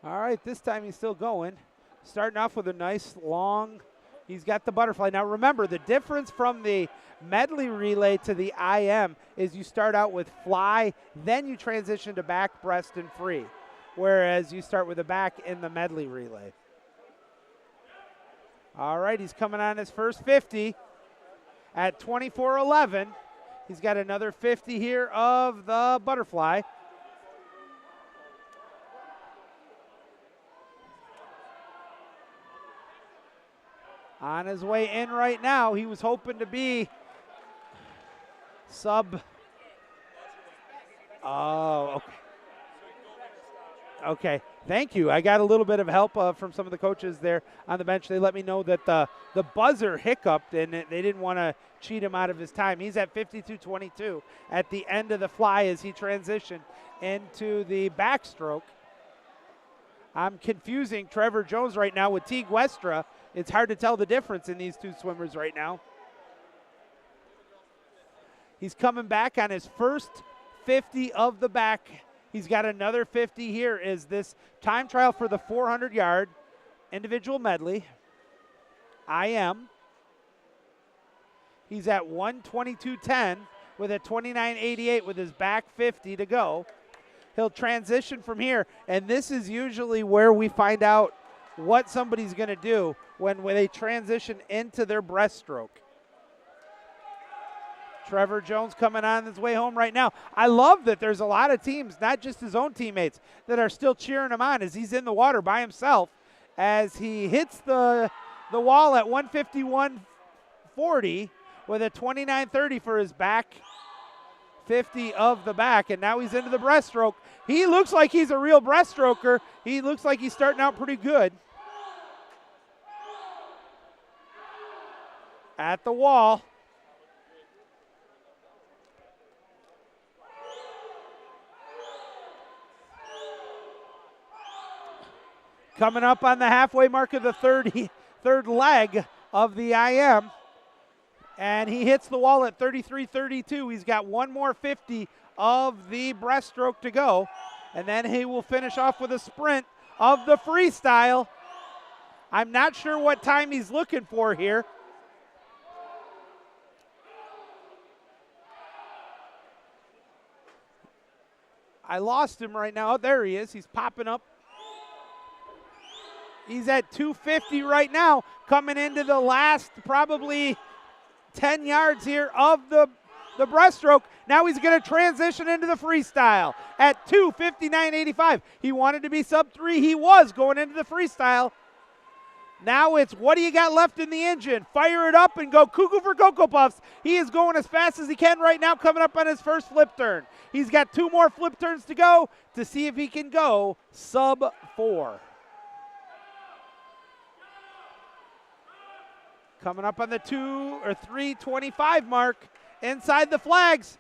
All right, this time he's still going. Starting off with a nice long, he's got the butterfly. Now remember, the difference from the medley relay to the IM is you start out with fly, then you transition to back, breast, and free, whereas you start with the back in the medley relay. All right, he's coming on his first 50 at 24.11. He's got another 50 here of the butterfly. On his way in right now, he was hoping to be sub. Oh, okay. Okay, thank you. I got a little bit of help from some of the coaches there on the bench. They let me know that the buzzer hiccuped and they didn't want to cheat him out of his time. He's at 52.22 at the end of the fly as he transitioned into the backstroke. I'm confusing Trevor Jones right now with Teague Westra. It's hard to tell the difference in these two swimmers right now. He's coming back on his first 50 of the back. He's got another 50 here. Is this time trial for the 400-yard individual medley. IM. He's at 122.10 with a 29.88 with his back 50 to go. He'll transition from here, and this is usually where we find out what somebody's going to do when they transition into their breaststroke. Trevor Jones coming on his way home right now. I love that there's a lot of teams, not just his own teammates, that are still cheering him on as he's in the water by himself as he hits the wall at 151.40 with a 29.30 for his back 50 of the back, and now he's into the breaststroke. He looks like he's a real breaststroker. He looks like he's starting out pretty good. At the wall. Coming up on the halfway mark of the third leg of the IM. And he hits the wall at 33.32. He's got one more 50 of the breaststroke to go. And then he will finish off with a sprint of the freestyle. I'm not sure what time he's looking for here. I lost him right now. Oh, there he is. He's popping up. He's at 250 right now, coming into the last probably 10 yards here of the breaststroke. Now he's going to transition into the freestyle at 2:59.85. He wanted to be sub 3. He was going into the freestyle. Now it's what do you got left in the engine? Fire it up and go cuckoo for Cocoa Puffs. He is going as fast as he can right now, coming up on his first flip turn. He's got 2 more flip turns to go to see if he can go sub 4. Coming up on the 3:25 mark inside the flags.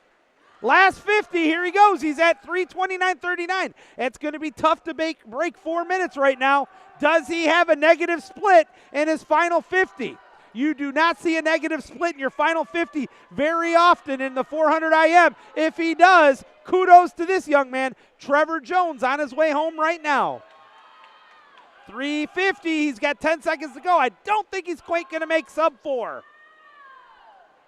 Last 50, here he goes. He's at 3:29.39. It's going to be tough to break 4 minutes right now. Does he have a negative split in his final 50? You do not see a negative split in your final 50 very often in the 400 IM. If he does, kudos to this young man, Trevor Jones, on his way home right now. 3:50, he's got 10 seconds to go. I don't think he's quite going to make sub 4.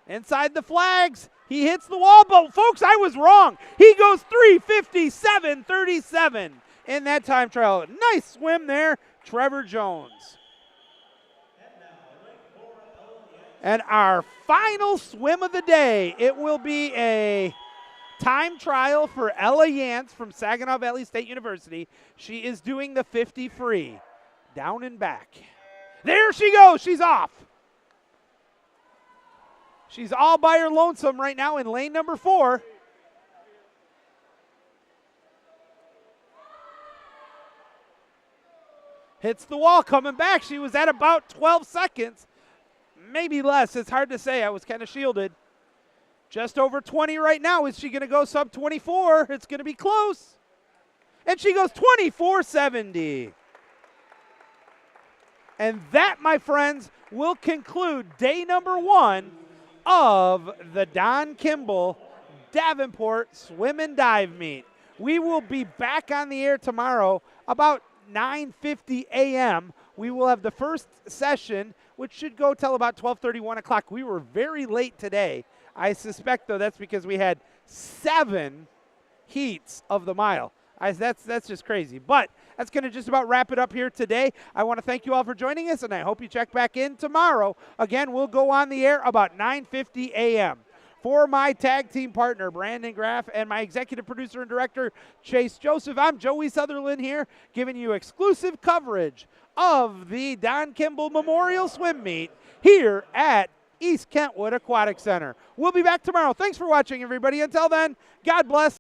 Inside the flags, he hits the wall, but folks, I was wrong. He goes 3:57.37 in that time trial. Nice swim there, Trevor Jones. And our final swim of the day, it will be a time trial for Ella Yance from Saginaw Valley State University. She is doing the 50 free, down and back. There she goes, she's off. She's all by her lonesome right now in lane number 4. Hits the wall, coming back. She was at about 12 seconds. Maybe less. It's hard to say. I was kind of shielded. Just over 20 right now. Is she going to go sub 24? It's going to be close. And she goes 24.70. And that, my friends, will conclude day number 1 of the Don Kimble Davenport Swim and Dive Meet. We will be back on the air tomorrow about 9:50 a.m. We will have the first session, which should go till about 12:30, 1 o'clock. We were very late today. I suspect, though, that's because we had 7 heats of the mile. That's just crazy. But that's going to just about wrap it up here today. I want to thank you all for joining us, and I hope you check back in tomorrow. Again, we'll go on the air about 9:50 a.m. For my tag team partner, Brandon Graff, and my executive producer and director, Chase Joseph, I'm Joey Sutherland here, giving you exclusive coverage of the Don Kimble Memorial Swim Meet here at East Kentwood Aquatic Center. We'll be back tomorrow. Thanks for watching, everybody. Until then, God bless.